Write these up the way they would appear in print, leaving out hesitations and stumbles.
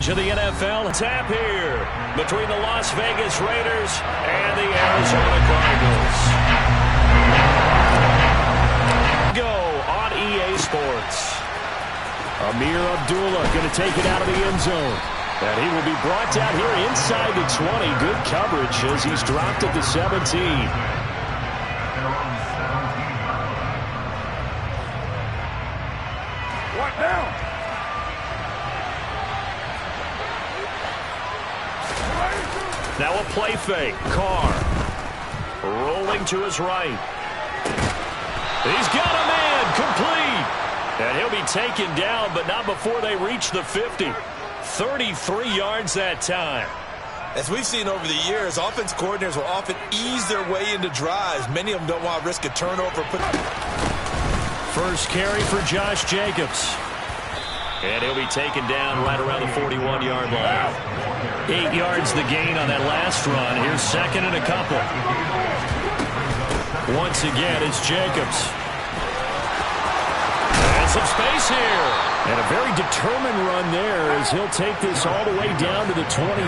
To the NFL tap here between the Las Vegas Raiders and the Arizona Cardinals. Go on EA Sports. Amir Abdullah going to take it out of the end zone. And he will be brought down here inside the 20. Good coverage as he's dropped at the 17. What now? Now a play fake. Carr rolling to his right. He's got a man complete. And he'll be taken down, but not before they reach the 50. 33 yards that time. As we've seen over the years, offense coordinators will often ease their way into drives. Many of them don't want to risk a turnover. First carry for Josh Jacobs. And he'll be taken down right around the 41-yard line. 8 yards the gain on that last run. Here's second and a couple. Once again, it's Jacobs. And some space here. And a very determined run there as he'll take this all the way down to the 27.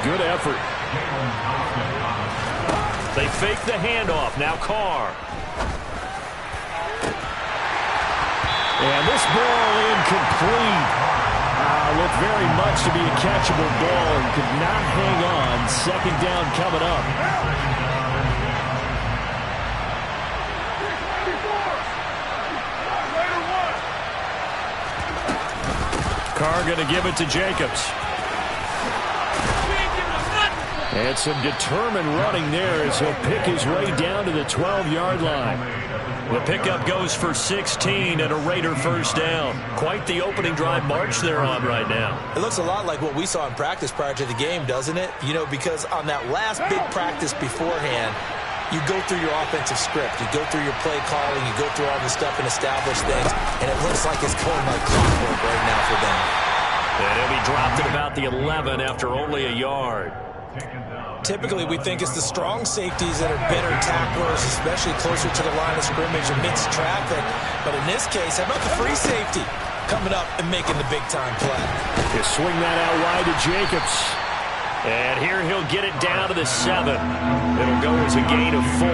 Good effort. They fake the handoff. Now Carr. And this ball incomplete. Looked very much to be a catchable ball and could not hang on. Second down coming up. Carr going to give it to Jacobs. And some determined running there as he'll pick his way down to the 12-yard line. The pickup goes for 16 and a Raider first down. Quite the opening drive march they're on right now. It looks a lot like what we saw in practice prior to the game, doesn't it? You know, because on that last big practice beforehand, you go through your offensive script. You go through your play calling. You go through all the stuff and establish things. And it looks like it's going like clockwork right now for them. And he'll be dropped at about the 11 after only a yard. Typically, we think it's the strong safeties that are better tacklers, especially closer to the line of scrimmage amidst traffic. But in this case, how about the free safety coming up and making the big-time play? You swing that out wide to Jacobs. And here he'll get it down to the 7. It'll go as a gain of 4.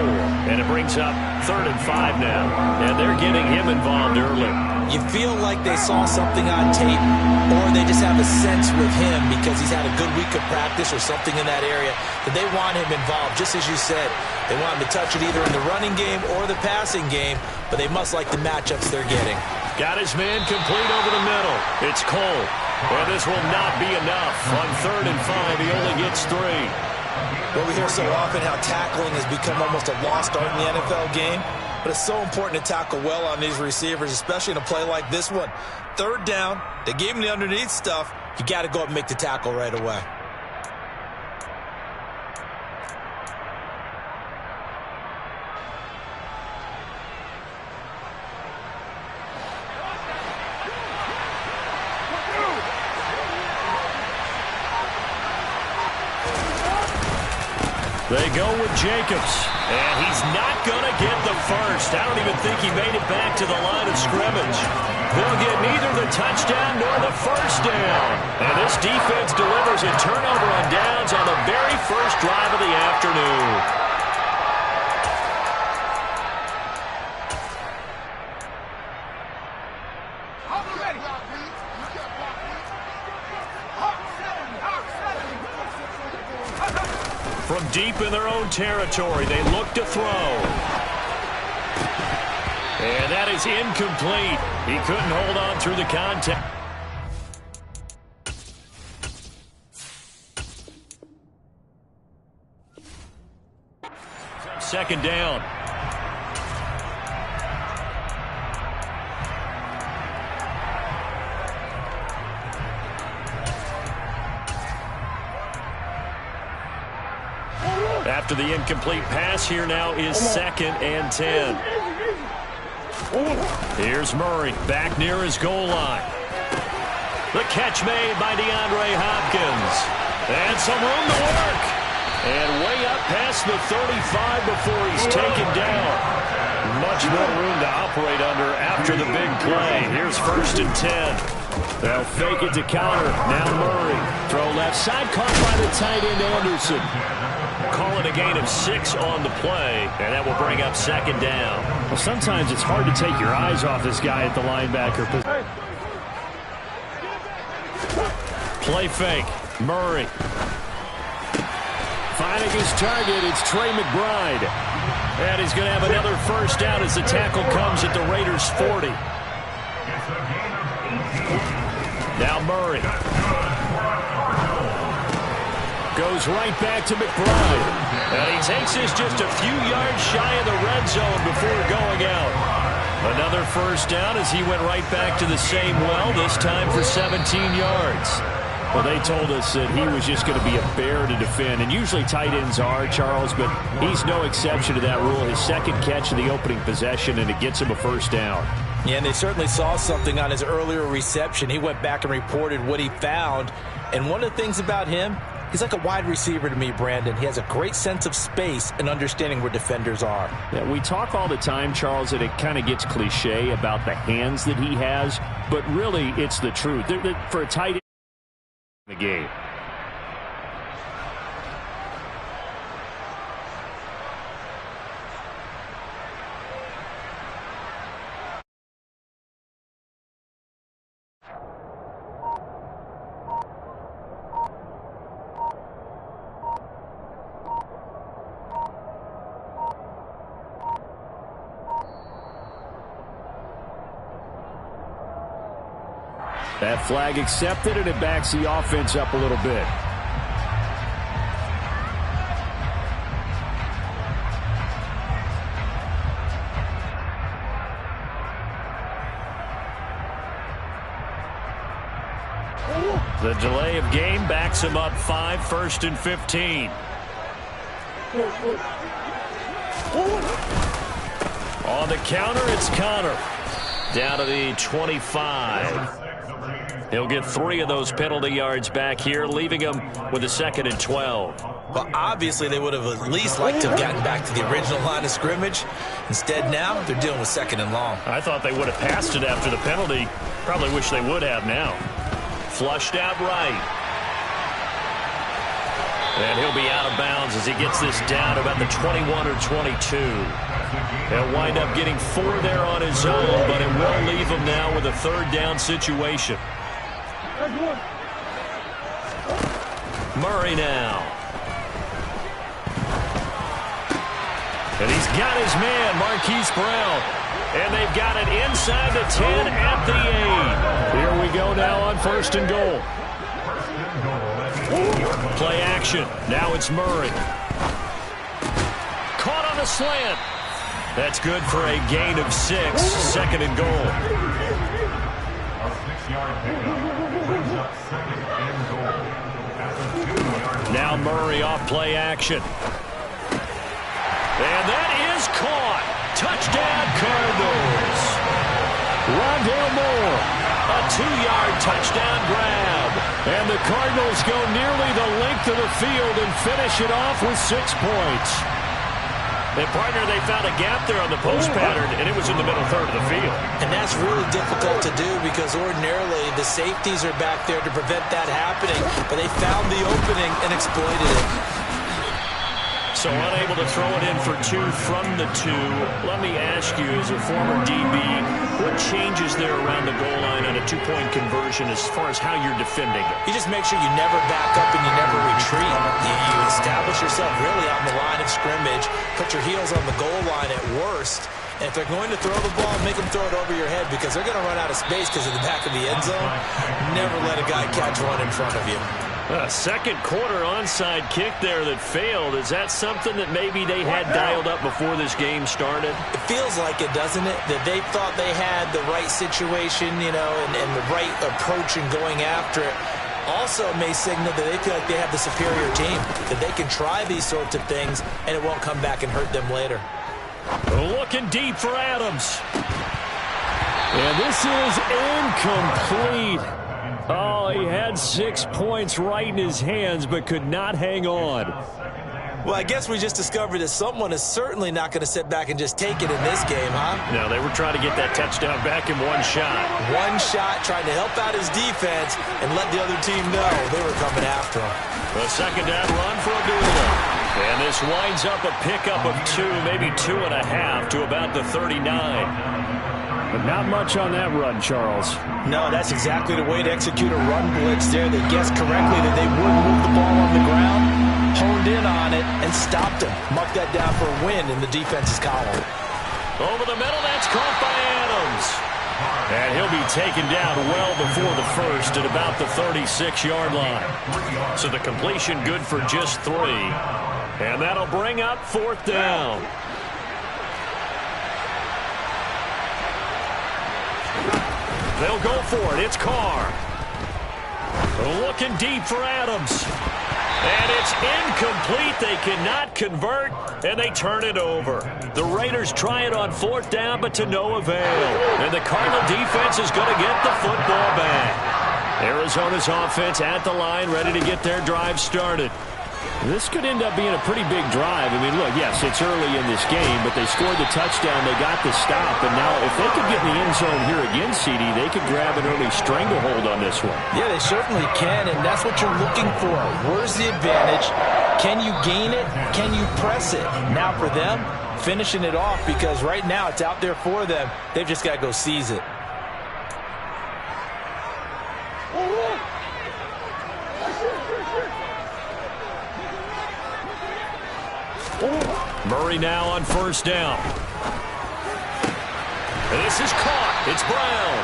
And it brings up 3rd and 5 now. And they're getting him involved early. You feel like they saw something on tape, or they just have a sense with him because he's had a good week of practice or something in that area that they want him involved, just as you said. They want him to touch it either in the running game or the passing game, but they must like the matchups they're getting. Got his man complete over the middle. It's Cole. Well, this will not be enough. On 3rd and 5, he only gets 3. Well, we hear so often how tackling has become almost a lost art in the NFL game. But it's so important to tackle well on these receivers, especially in a play like this one. 3rd down, they gave him the underneath stuff. You got to go up and make the tackle right away. They go with Jacobs, and he's not going to get the first. I don't even think he made it back to the line of scrimmage. He'll get neither the touchdown nor the first down. And this defense delivers a turnover on downs on the very first drive of the afternoon. From deep in their own territory, they look to throw. And that is incomplete. He couldn't hold on through the contact. Second down. After the incomplete pass, here now is 2nd and 10. Here's Murray back near his goal line. The catch made by DeAndre Hopkins. And some room to work. And way up past the 35 before he's taken down. Much more room to operate under after the big play. Here's 1st and 10. They'll fake it to counter. Now Murray. Throw left side, caught by the tight end Anderson. Call it a gain of 6 on the play, and that will bring up second down. Well, sometimes it's hard to take your eyes off this guy at the linebacker position. Play fake. Murray. Finding his target, it's Trey McBride. And he's going to have another first down as the tackle comes at the Raiders' 40. Now Murray. Goes right back to McBride. And he takes this just a few yards shy of the red zone before going out. Another first down as he went right back to the same well, this time for 17 yards. Well, they told us that he was just going to be a bear to defend, and usually tight ends are, Charles, but he's no exception to that rule. His second catch of the opening possession, and it gets him a first down. Yeah, and they certainly saw something on his earlier reception. He went back and reported what he found, and one of the things about him, he's like a wide receiver to me, Brandon. He has a great sense of space and understanding where defenders are. Yeah, we talk all the time, Charles, that it kind of gets cliche about the hands that he has, but really it's the truth. For a tight end, the game. That flag accepted, and it backs the offense up a little bit. The delay of game backs him up 5, 1st and 15. On the counter, it's Connor. Down to the 25. He'll get 3 of those penalty yards back here, leaving him with a 2nd and 12. Well, obviously they would have at least liked to have gotten back to the original line of scrimmage. Instead, now they're dealing with 2nd and long. I thought they would have passed it after the penalty. Probably wish they would have now. Flushed out right. And he'll be out of bounds as he gets this down about the 21 or 22. He'll wind up getting 4 there on his own, but it will leave him now with a 3rd down situation. Murray now. And he's got his man, Marquise Brown. And they've got it inside the 10 at the 8. Here we go now on 1st and goal. Play action. Now it's Murray. Caught on the slant. That's good for a gain of 6. 2nd and goal. Now Murray off play action. And that is caught. Touchdown, Cardinals. Rondale Moore. A 2-yard touchdown grab. And the Cardinals go nearly the length of the field and finish it off with 6 points. And, partner, they found a gap there on the post pattern, and it was in the middle third of the field. And that's really difficult to do because ordinarily the safeties are back there to prevent that happening, but they found the opening and exploited it. So unable to throw it in for 2 from the 2. Let me ask you, as a former DB, what changes there around the goal line on a 2-point conversion as far as how you're defending it? You just make sure you never back up and you never retreat. You establish yourself really on the line of scrimmage, put your heels on the goal line at worst. And if they're going to throw the ball, make them throw it over your head because they're going to run out of space because of the back of the end zone. Never let a guy catch one in front of you. A second quarter onside kick there that failed. Is that something that maybe they had dialed up before this game started? It feels like it, doesn't it? That they thought they had the right situation, you know, and the right approach in going after it. Also may signal that they feel like they have the superior team, that they can try these sorts of things and it won't come back and hurt them later. Looking deep for Adams. And this is incomplete. Oh, he had 6 points right in his hands, but could not hang on. Well, I guess we just discovered that someone is certainly not going to sit back and just take it in this game, huh? No, they were trying to get that touchdown back in one shot. One shot, trying to help out his defense and let the other team know they were coming after him. The second down run for Abdullah. And this winds up a pickup of 2, maybe 2.5 to about the 39. But not much on that run, Charles. No, that's exactly the way to execute a run blitz there. They guessed correctly that they would move the ball on the ground, honed in on it, and stopped him. Marked that down for a win in the defense's column. Over the middle, that's caught by Adams. And he'll be taken down well before the first at about the 36-yard line. So the completion good for just 3. And that'll bring up 4th down. They'll go for it. It's Carr. Looking deep for Adams. And it's incomplete. They cannot convert, and they turn it over. The Raiders try it on 4th down, but to no avail. And the Cardinal defense is going to get the football back. Arizona's offense at the line, ready to get their drive started. This could end up being a pretty big drive. I mean, look, yes, it's early in this game, but they scored the touchdown, they got the stop, and now if they could get in the end zone here again, CD, they could grab an early stranglehold on this one. Yeah, they certainly can, and that's what you're looking for. Where's the advantage? Can you gain it? Can you press it? Now for them, finishing it off, because right now it's out there for them. They've just got to go seize it. Murray now on 1st down. This is caught. It's Brown.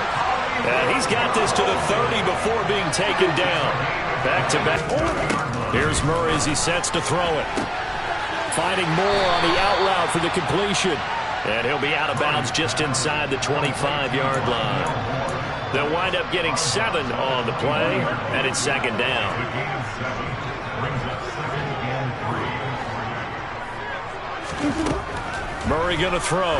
And he's got this to the 30 before being taken down. Back to back. Here's Murray as he sets to throw it. Finding more on the out route for the completion. And he'll be out of bounds just inside the 25-yard line. They'll wind up getting 7 on the play, and it's 2nd down. Murray going to throw.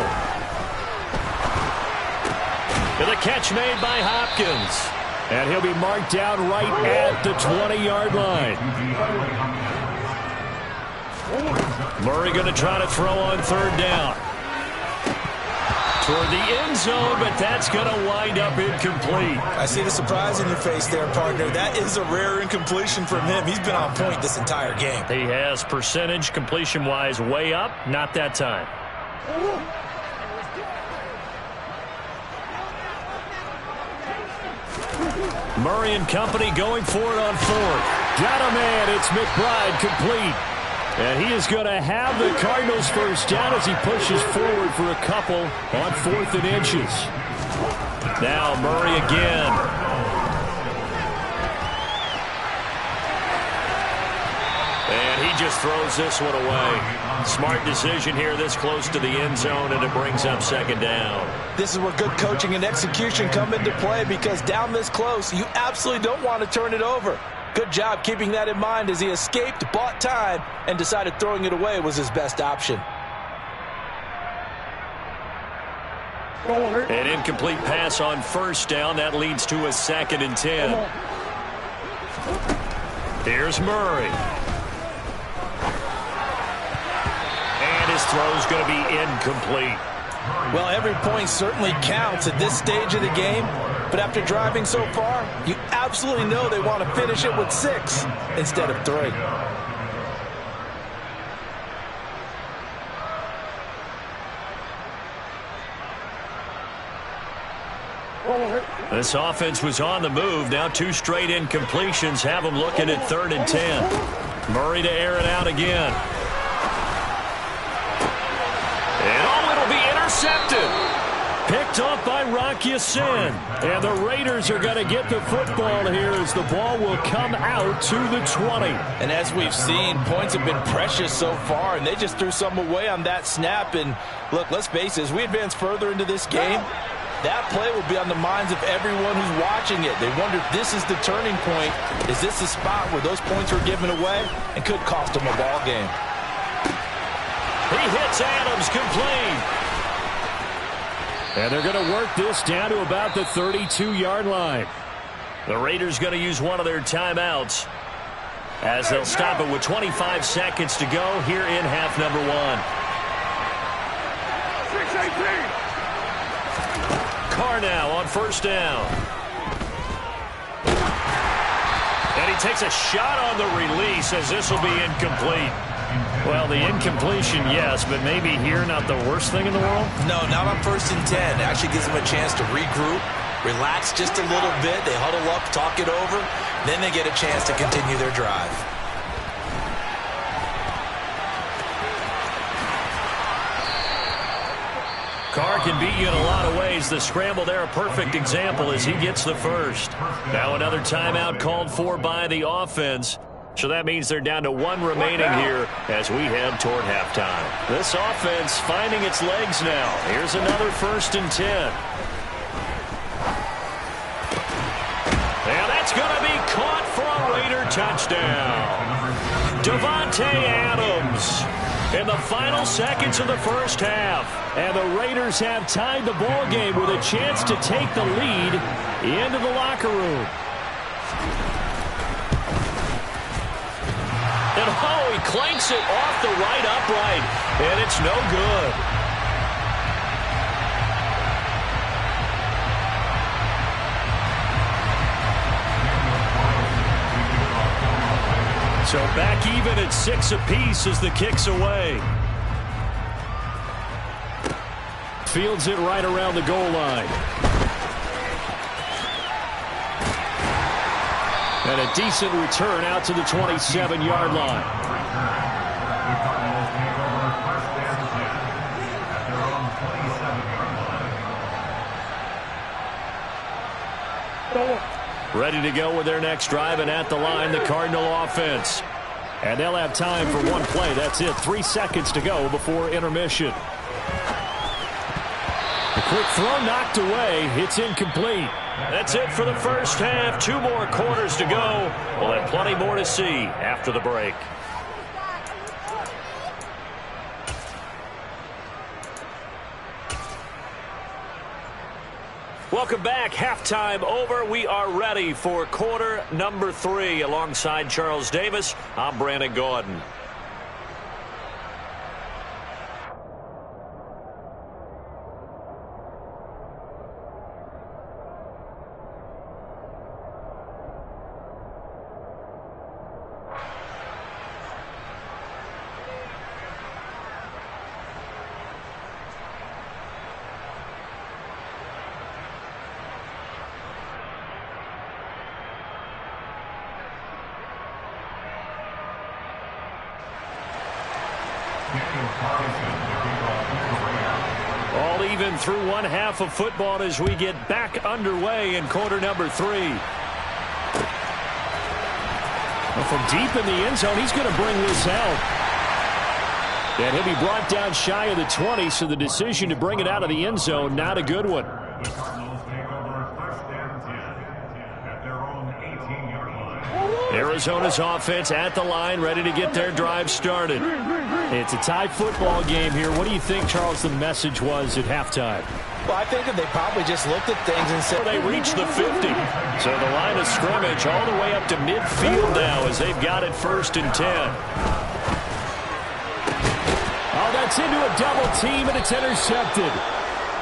And the catch made by Hopkins. And he'll be marked down right at the 20-yard line. Murray going to try to throw on 3rd down. Toward the end zone, but that's going to wind up incomplete. I see the surprise in your face there, partner. That is a rare incompletion from him. He's been on point this entire game. He has percentage completion-wise way up. Not that time. Murray and company going for it on 4th. Got a man. It's McBride complete. And he is going to have the Cardinals first down as he pushes forward for a couple on 4th and inches. Now Murray again. And he just throws this one away. Smart decision here this close to the end zone, and it brings up 2nd down. This is where good coaching and execution come into play, because down this close, you absolutely don't want to turn it over. Good job keeping that in mind as he escaped, bought time, and decided throwing it away was his best option. An incomplete pass on 1st down. That leads to a 2nd and 10. Here's Murray. And his throw's going to be incomplete. Well, every point certainly counts at this stage of the game. But after driving so far, you absolutely know they want to finish it with 6 instead of 3. This offense was on the move. Now 2 straight incompletions have them looking at 3rd and 10. Murray to air it out again. And it'll be intercepted. Picked off by Rocky Sin. And the Raiders are going to get the football here as the ball will come out to the 20. And as we've seen, points have been precious so far, and they just threw some away on that snap. And look, let's face it, as we advance further into this game, that play will be on the minds of everyone who's watching it. They wonder if this is the turning point. Is this the spot where those points were given away and could cost them a ball game? He hits Adams complete. And they're going to work this down to about the 32-yard line. The Raiders going to use one of their timeouts. as they'll stop it with 25 seconds to go here in half number one. Carr now on first down. And he takes a shot on the release as this will be incomplete. Well, the incompletion, yes, but maybe here not the worst thing in the world? No, not on 1st and 10. It actually gives them a chance to regroup, relax just a little bit. They huddle up, talk it over. Then they get a chance to continue their drive. Carr can beat you in a lot of ways. The scramble there, a perfect example as he gets the first. Now another timeout called for by the offense. So that means they're down to one remaining here as we head toward halftime. This offense finding its legs now. Here's another 1st and 10. And that's going to be caught for a Raider touchdown. Davante Adams in the final seconds of the first half. And the Raiders have tied the ball game with a chance to take the lead into the locker room. And oh, he clanks it off the right upright, and it's no good. So back even at 6 apiece as the kick's away. Fields it right around the goal line. And a decent return out to the 27-yard line. Ready to go with their next drive, and at the line, the Cardinal offense. And they'll have time for one play. That's it. 3 seconds to go before intermission. The quick throw knocked away. It's incomplete. That's it for the first half. 2 more quarters to go. We'll have plenty more to see after the break. Welcome back. Halftime over. We are ready for quarter number 3. Alongside Charles Davis, I'm Brandon Gaudin. All even through one half of football as we get back underway in quarter number 3. Well, from deep in the end zone, he's going to bring this out. And he'll be brought down shy of the 20, so the decision to bring it out of the end zone, not a good one. Arizona's offense at the line, ready to get their drive started. It's a tie football game here. What do you think, Charles, the message was at halftime? Well, I think that they probably just looked at things and said... They reached the 50. So the line of scrimmage all the way up to midfield now as they've got it 1st and 10. Oh, that's into a double team, and it's intercepted.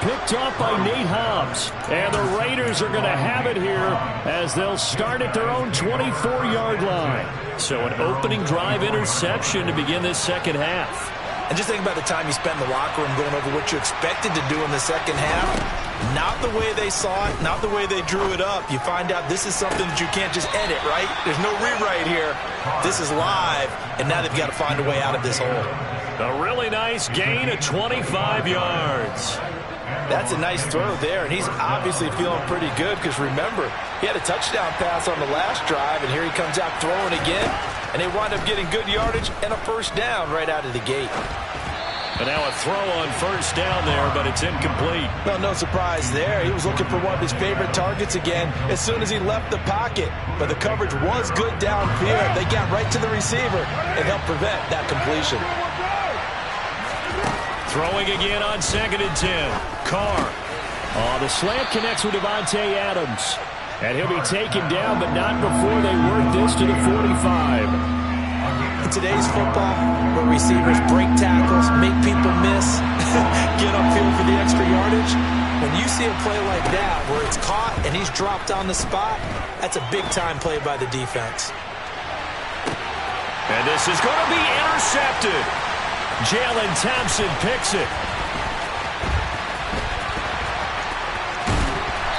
Picked off by Nate Hobbs. And the Raiders are going to have it here as they'll start at their own 24-yard line. So an opening drive interception to begin this second half. And just think about the time you spent in the locker room going over what you expected to do in the second half. Not the way they saw it, not the way they drew it up. You find out this is something that you can't just edit, right? There's no rewrite here. This is live, and now they've got to find a way out of this hole. A really nice gain of 25 yards. That's a nice throw there, and he's obviously feeling pretty good because, remember, he had a touchdown pass on the last drive, and here he comes out throwing again, and they wind up getting good yardage and a first down right out of the gate. And now a throw on first down there, but it's incomplete. Well, no surprise there. He was looking for one of his favorite targets again as soon as he left the pocket, but the coverage was good downfield. They got right to the receiver and helped prevent that completion. Throwing again on 2nd and 10. Carr. Oh, the slant connects with Davante Adams. And he'll be taken down, but not before they work this to the 45. In today's football, where receivers break tackles, make people miss, get upfield for the extra yardage, when you see a play like that where it's caught and he's dropped on the spot, that's a big-time play by the defense. And this is going to be intercepted. Jalen Thompson picks it.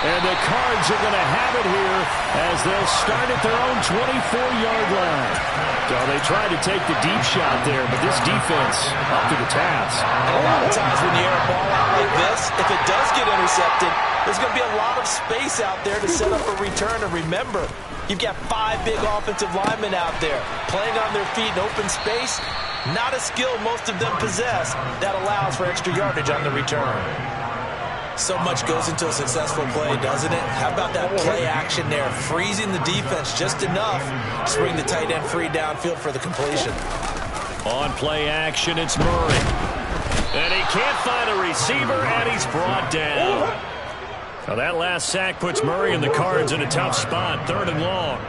And the Cards are going to have it here as they'll start at their own 24-yard line. So they tried to take the deep shot there, but this defense up to the task. And a lot of times when you air a ball out like this, if it does get intercepted, there's going to be a lot of space out there to set up a return. And remember, you've got 5 big offensive linemen out there playing on their feet in open space. Not a skill most of them possess that allows for extra yardage on the return. So much goes into a successful play, doesn't it? How about that play action there, freezing the defense just enough to bring the tight end free downfield for the completion. On play action, it's Murray. And he can't find a receiver, and he's brought down. Now that last sack puts Murray and the Cards in a tough spot, 3rd and long.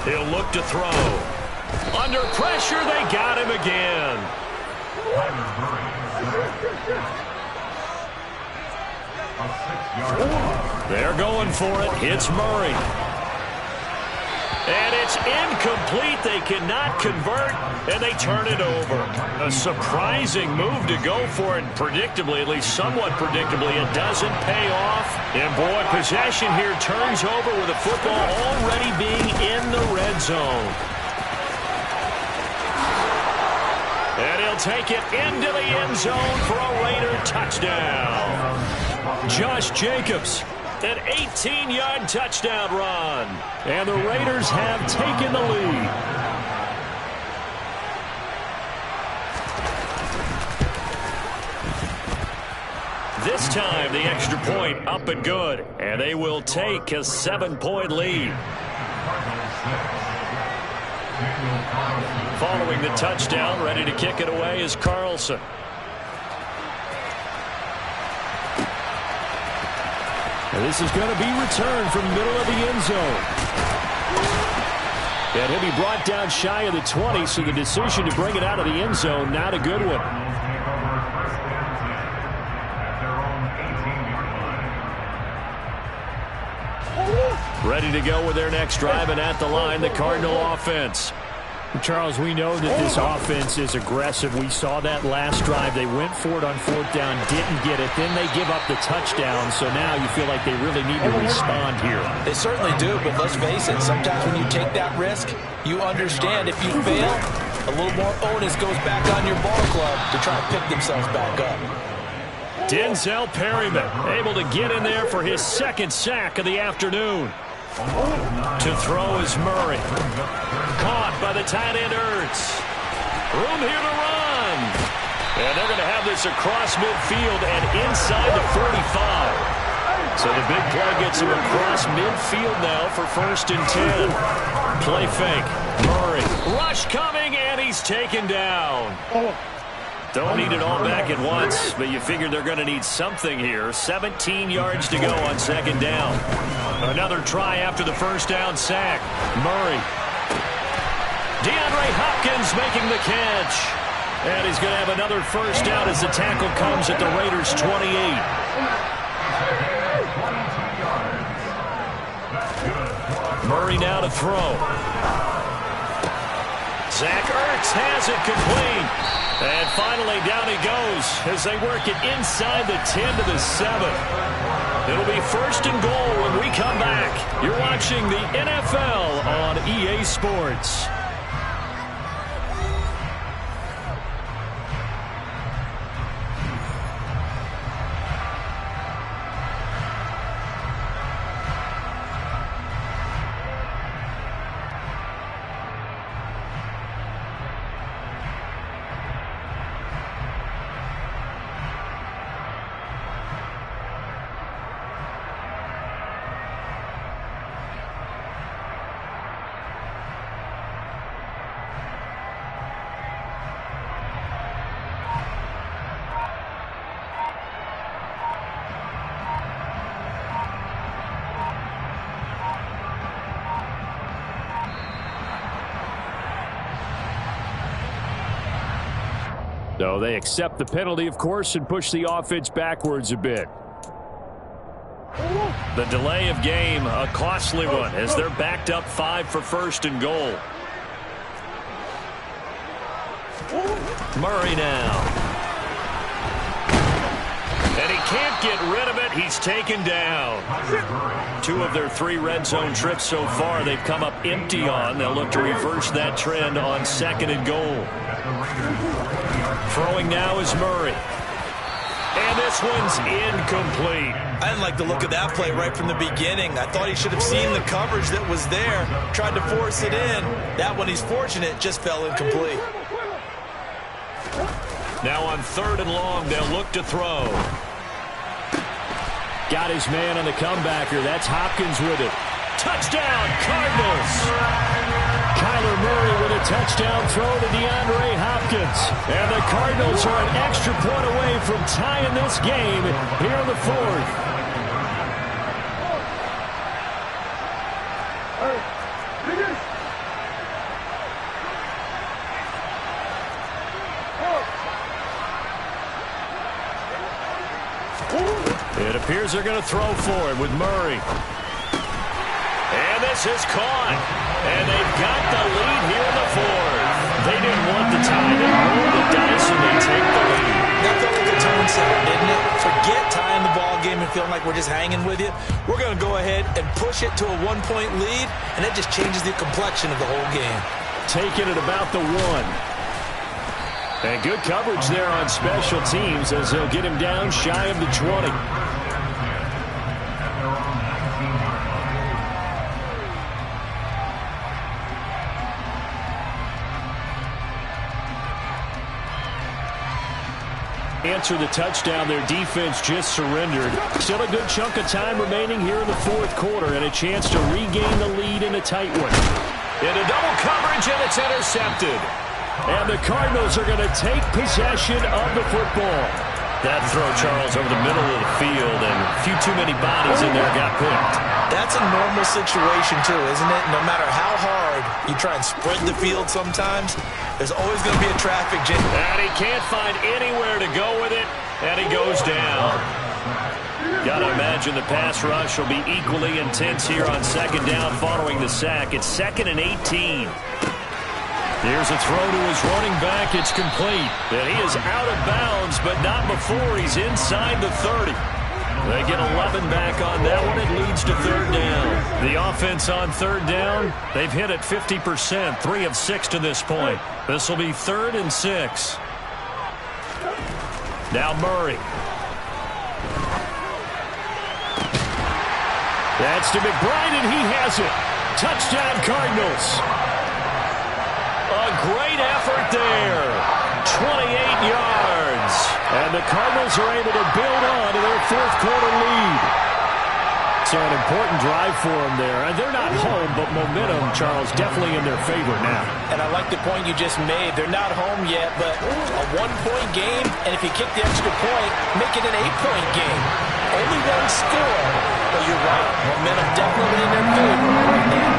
He'll look to throw. Under pressure, they got him again. They're going for it. It's Murray. And it's incomplete. They cannot convert, and they turn it over. A surprising move to go for it. Predictably, at least somewhat predictably, it doesn't pay off. And boy, possession here turns over with the football already being in the red zone. And he'll take it into the end zone for a Raider touchdown. Josh Jacobs, an 18-yard touchdown run. And the Raiders have taken the lead. This time, the extra point up and good. And they will take a 7-point lead. Following the touchdown, ready to kick it away is Carlson. And this is going to be returned from the middle of the end zone. And he'll be brought down shy of the 20, so the decision to bring it out of the end zone, not a good one. Ready to go with their next drive, and at the line, the Cardinal offense. Charles, we know that this offense is aggressive. We saw that last drive. They went for it on 4th down, didn't get it. Then they give up the touchdown, so now you feel like they really need to respond here. They certainly do, but let's face it, sometimes when you take that risk, you understand if you fail, a little more onus goes back on your ball club to try to pick themselves back up. Denzel Perryman able to get in there for his 2nd sack of the afternoon. To throw is Murray. Caught by the tight end Ertz. Room here to run. And they're going to have this across midfield and inside the 45. So the big play gets him across midfield now for 1st and 10. Play fake. Murray. Rush coming, and he's taken down. Don't need it all back at once, but you figure they're going to need something here. 17 yards to go on 2nd down. Another try after the 1st down sack. Murray. DeAndre Hopkins making the catch. And he's going to have another 1st down as the tackle comes at the Raiders' 28. Murray now to throw. Zach Ertz has it complete. And finally, down he goes as they work it inside the 10 to the 7. It'll be 1st and goal when we come back. You're watching the NFL on EA Sports. So they accept the penalty, of course, and push the offense backwards a bit. The delay of game, a costly one, as they're backed up 5 for first and goal. Murray now. And he can't get rid of it. He's taken down. 2 of their 3 red zone trips so far they've come up empty on. They'll look to reverse that trend on 2nd and goal. Throwing now is Murray. And this one's incomplete. I didn't like the look of that play right from the beginning. I thought he should have seen the coverage that was there, tried to force it in. That one, he's fortunate, just fell incomplete. Now on 3rd and long, they'll look to throw. Got his man on the comebacker. That's Hopkins with it. Touchdown, Cardinals! Kyler Murray with a touchdown throw to DeAndre Hopkins. And the Cardinals are an extra point away from tying this game here in the 4th. It appears they're going to throw for it with Murray. And this is caught. And they've got the lead here in the 4th. They didn't want the tie. They rolled the dice and they take the lead. That felt like a tone setter, didn't it? Forget tying the ball game and feeling like we're just hanging with you. We're going to go ahead and push it to a 1-point lead, and that just changes the complexion of the whole game. Taking it about the 1. And good coverage there on special teams as they'll get him down shy of the 20. Answer the touchdown. Their defense just surrendered. Still a good chunk of time remaining here in the 4th quarter and a chance to regain the lead in a tight one. Into double coverage, and it's intercepted. And the Cardinals are going to take possession of the football. That throw, Charles, over the middle of the field, and a few too many bodies in there got picked. That's a normal situation, too, isn't it? No matter how hard you try and spread the field sometimes, there's always going to be a traffic jam. And he can't find anywhere to go with it, and he goes down. Got to imagine the pass rush will be equally intense here on 2nd down following the sack. It's 2nd and 18. Here's a throw to his running back. It's complete. And he is out of bounds, but not before he's inside the 30. They get 11 back on that one. It leads to 3rd down. The offense on 3rd down, they've hit it 50%, 3 of 6 to this point. This will be 3rd and 6. Now Murray. That's to McBride, and he has it. Touchdown, Cardinals. A great effort there. 28 yards. And the Cardinals are able to build on to their 4th quarter lead. So an important drive for them there. And they're not home, but momentum, Charles, definitely in their favor now. And I like the point you just made. They're not home yet, but a 1-point game, and if you kick the extra point, make it an 8-point game. Only 1 score. But you're right. Momentum definitely in their favor right now.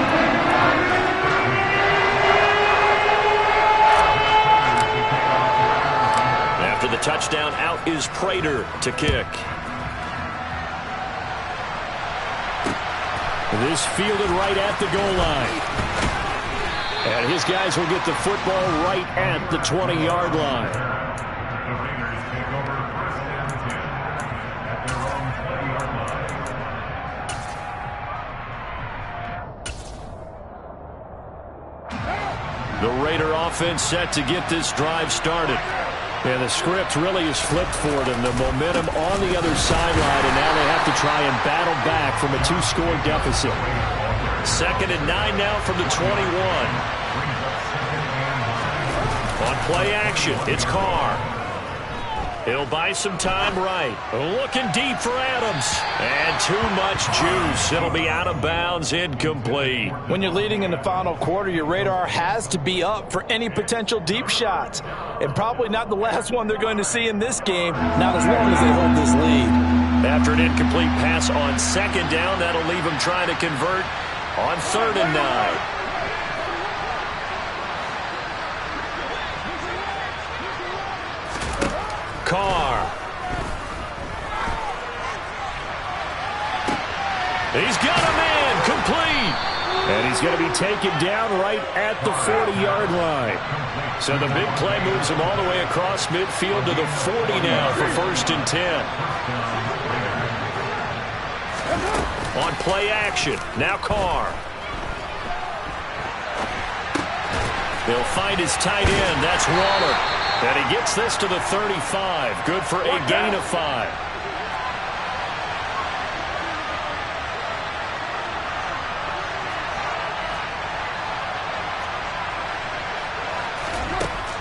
After the touchdown, out is Prater to kick. This fielded right at the goal line. And his guys will get the football right at the 20-yard line. The Raider offense set to get this drive started. And the script really is flipped for them. The momentum on the other sideline, and now they have to try and battle back from a 2-score deficit. 2nd and 9 now from the 21. On play action, it's Carr. He'll buy some time right. Looking deep for Adams. And too much juice. It'll be out of bounds, incomplete. When you're leading in the final quarter, your radar has to be up for any potential deep shots. And probably not the last one they're going to see in this game, not as long as they hold this lead. After an incomplete pass on 2nd down, that'll leave them trying to convert on 3rd and 9. he's going to be taken down right at the 40-yard line. So the big play moves him all the way across midfield to the 40 now for 1st and 10. On play action, now Carr. They'll find his tight end, that's Waller. And he gets this to the 35, good for a gain of 5.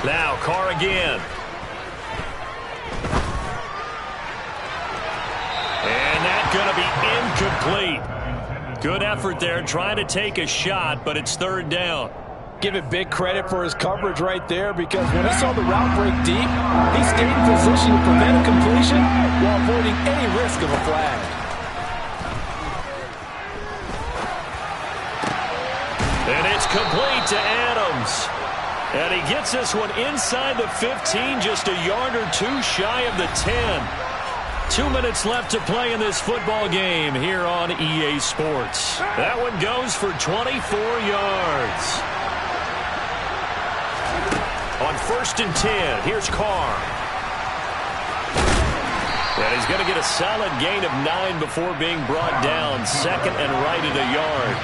Now Carr again. And that's going to be incomplete. Good effort there trying to take a shot, but it's 3rd down. Give it big credit for his coverage right there, because when he saw the route break deep, he stayed in position to prevent a completion while avoiding any risk of a flag. And it's complete to Adams. And he gets this one inside the 15, just a yard or 2 shy of the 10. 2 minutes left to play in this football game here on EA Sports. That one goes for 24 yards. On 1st and 10, here's Carr. And he's going to get a solid gain of 9 before being brought down. 2nd and right at a yard.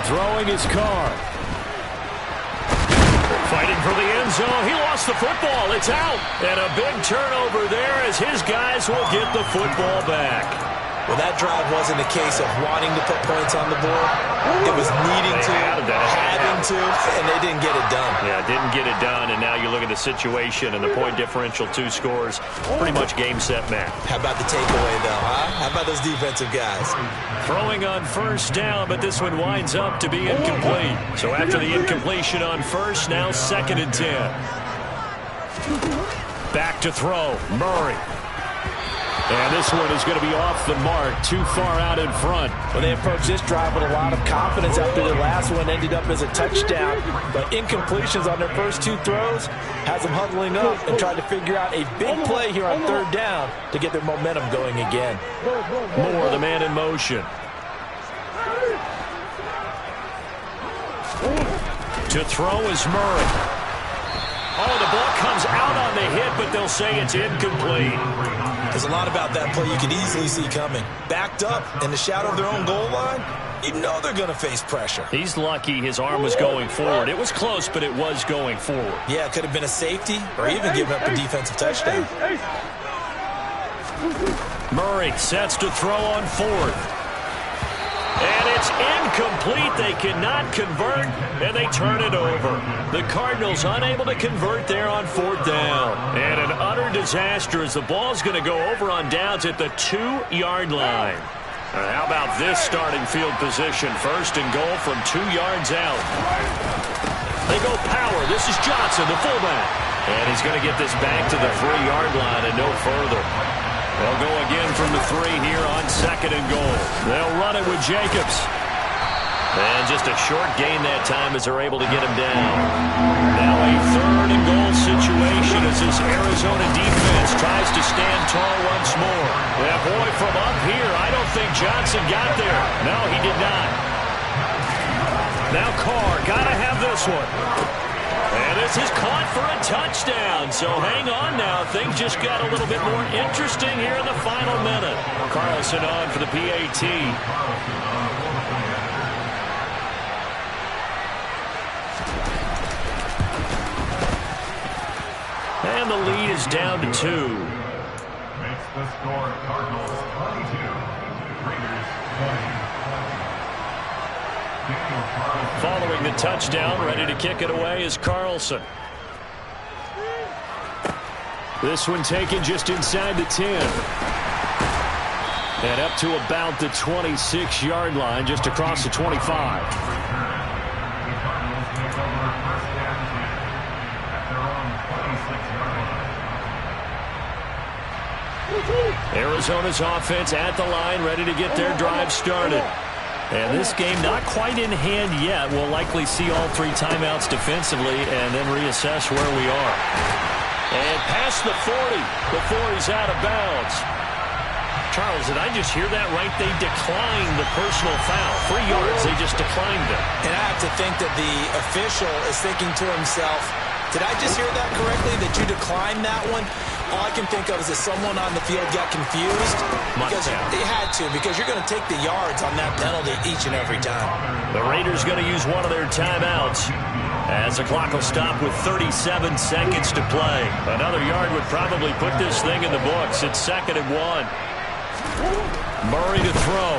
Throwing his Carr. Fighting for the end zone. He lost the football. It's out. And a big turnover there as his guys will get the football back. Well, that drive wasn't a case of wanting to put points on the board. It was needing to, having to, and they didn't get it done. Yeah, didn't get it done, and now you look at the situation and the point differential, 2 scores, pretty much game, set, match. How about the takeaway, though, huh? How about those defensive guys? Throwing on 1st down, but this one winds up to be incomplete. So after the incompletion on 1st, now 2nd and 10. Back to throw, Murray. And this one is going to be off the mark, too far out in front. Well, they approached this drive with a lot of confidence after their last one ended up as a touchdown. But incompletions on their first 2 throws has them huddling up and trying to figure out a big play here on 3rd down to get their momentum going again. Moore, the man in motion. To throw is Murray. Oh, the ball comes out on the hit, but they'll say it's incomplete. There's a lot about that play you could easily see coming. Backed up in the shadow of their own goal line, you know they're going to face pressure. He's lucky his arm was going forward. It was close, but it was going forward. Yeah, it could have been a safety or even given up a defensive touchdown. Murray sets to throw on 4th. And it's incomplete. They cannot convert, and they turn it over. The Cardinals unable to convert there on 4th down. And an utter disaster as the ball's going to go over on downs at the 2-yard line. How about this starting field position? 1st and goal from 2 yards out. They go power. This is Johnson, the fullback. And he's going to get this back to the 3-yard line and no further. They'll go again from the 3 here on 2nd and goal. They'll run it with Jacobs. And just a short gain that time as they're able to get him down. Now a 3rd and goal situation as this Arizona defense tries to stand tall once more. Yeah, boy, from up here, I don't think Johnson got there. No, he did not. Now Carr, gotta have this one. And this is caught for a touchdown. So hang on now. Things just got a little bit more interesting here in the final minute. Carlson on for the PAT. And the lead is down to 2. Makes the score Cardinals 22, Raiders 20. Following the touchdown, ready to kick it away is Carlson. This one taken just inside the 10. And up to about the 26-yard line, just across the 25. Arizona's offense at the line, ready to get their drive started. And this game not quite in hand yet. We'll likely see all 3 timeouts defensively and then reassess where we are. And past the 40 before he's out of bounds. Charles, did I just hear that right? They declined the personal foul. 3 yards, they just declined it. And I have to think that the official is thinking to himself, did I just hear that correctly, that you declined that one? All I can think of is that someone on the field got confused. Because they had to, because you're going to take the yards on that penalty each and every time. The Raiders going to use one of their timeouts as the clock will stop with 37 seconds to play. Another yard would probably put this thing in the books. It's 2nd and 1. Murray to throw.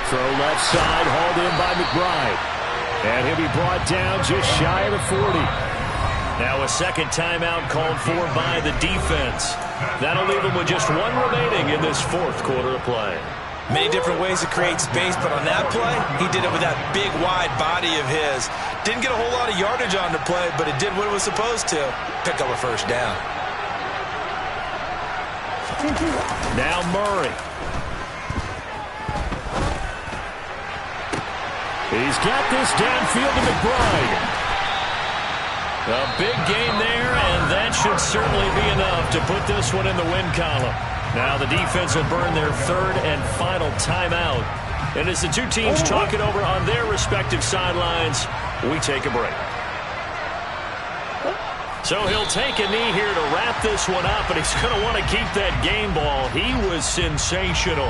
Throw left side, hauled in by McBride. And he'll be brought down just shy of the 40. Now a second timeout called for by the defense. That'll leave them with just 1 remaining in this 4th quarter of play. Many different ways to create space, but on that play, he did it with that big, wide body of his. Didn't get a whole lot of yardage on the play, but it did what it was supposed to. Pick up a first down. Now Murray. He's got this downfield to McBride. A big gain there, and that should certainly be enough to put this one in the win column. Now the defense will burn their 3rd and final timeout. And as the two teams talk it over on their respective sidelines, we take a break. So he'll take a knee here to wrap this one up, and he's going to want to keep that game ball. He was sensational.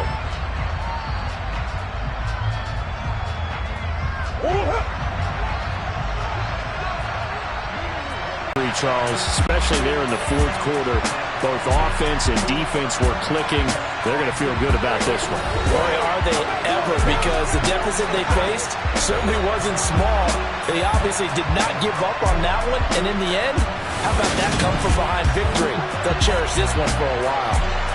Charles, especially there in the 4th quarter, both offense and defense were clicking. They're going to feel good about this one. Boy, are they ever, because the deficit they faced certainly wasn't small. They obviously did not give up on that one, and in the end, how about that come from behind victory? They'll cherish this one for a while.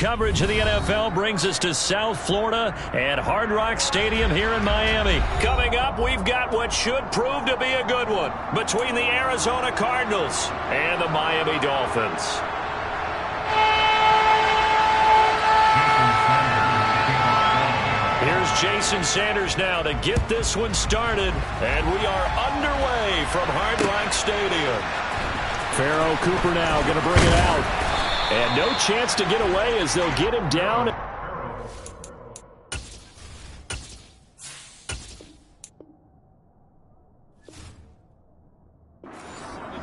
Coverage of the NFL brings us to South Florida at Hard Rock Stadium here in Miami. Coming up, we've got what should prove to be a good one between the Arizona Cardinals and the Miami Dolphins. Here's Jason Sanders now to get this one started, and we are underway from Hard Rock Stadium. Pharaoh Cooper now going to bring it out. And no chance to get away as they'll get him down.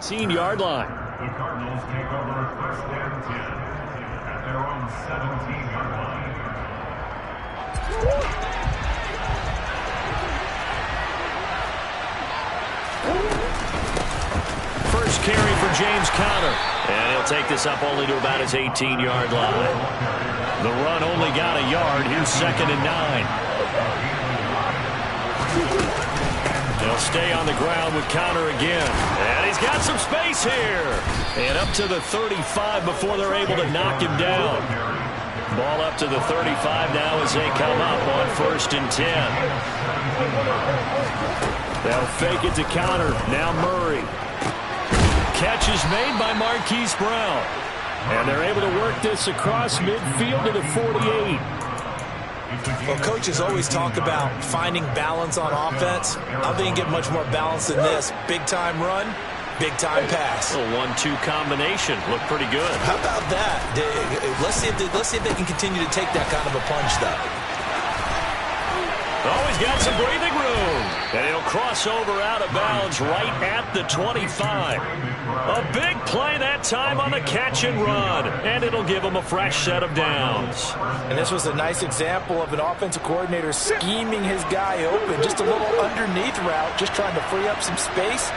17-yard line. The Cardinals take over 1st and 10 at their own 17-yard line. First carry for James Conner. And he'll take this up only to about his 18-yard line. The run only got a yard. Here's 2nd and 9. He'll stay on the ground with Conner again. And he's got some space here. And up to the 35 before they're able to knock him down. Ball up to the 35 now as they come up on 1st and 10. They'll fake it to Conner. Now Murray. Catch is made by Marquise Brown. And they're able to work this across midfield to the 48. Well, coaches always talk about finding balance on offense. I think you get much more balance than this. Big-time run, big-time pass. A 1-2 combination. Looked pretty good. How about that? Let's see if they can continue to take that kind of a punch, though. Oh, he's got some breathing room. And he'll cross over out of bounds right at the 25. A big play that time on the catch and run. And it'll give him a fresh set of downs. And this was a nice example of an offensive coordinator scheming his guy open. Just a little underneath route, just trying to free up some space.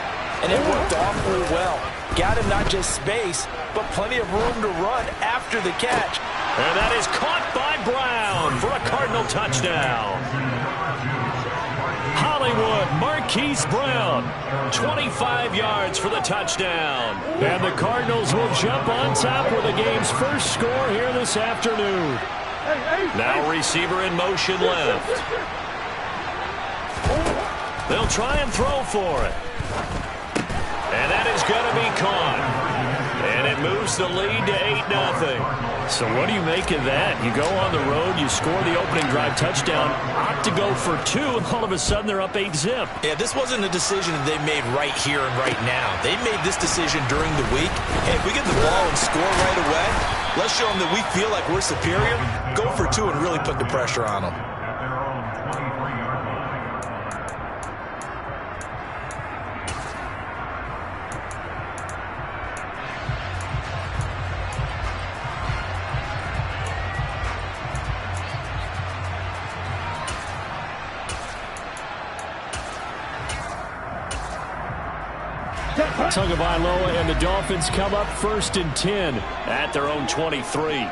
And it worked awfully well. Got him not just space, but plenty of room to run after the catch. And that is caught by Brown for a Cardinal touchdown. Hollywood Marquise Brown, 25 yards for the touchdown. And the Cardinals will jump on top with the game's first score here this afternoon. Now receiver in motion left. They'll try and throw for it. And that is going to be caught. And it moves the lead to 8-0. So what do you make of that? You go on the road, you score the opening drive touchdown, opt to go for 2, and all of a sudden they're up 8-zip. Yeah, this wasn't a decision that they made right here and right now. They made this decision during the week. Hey, if we get the ball and score right away, let's show them that we feel like we're superior. Go for 2 and really put the pressure on them. Tagovailoa and the Dolphins come up 1st and 10 at their own 23.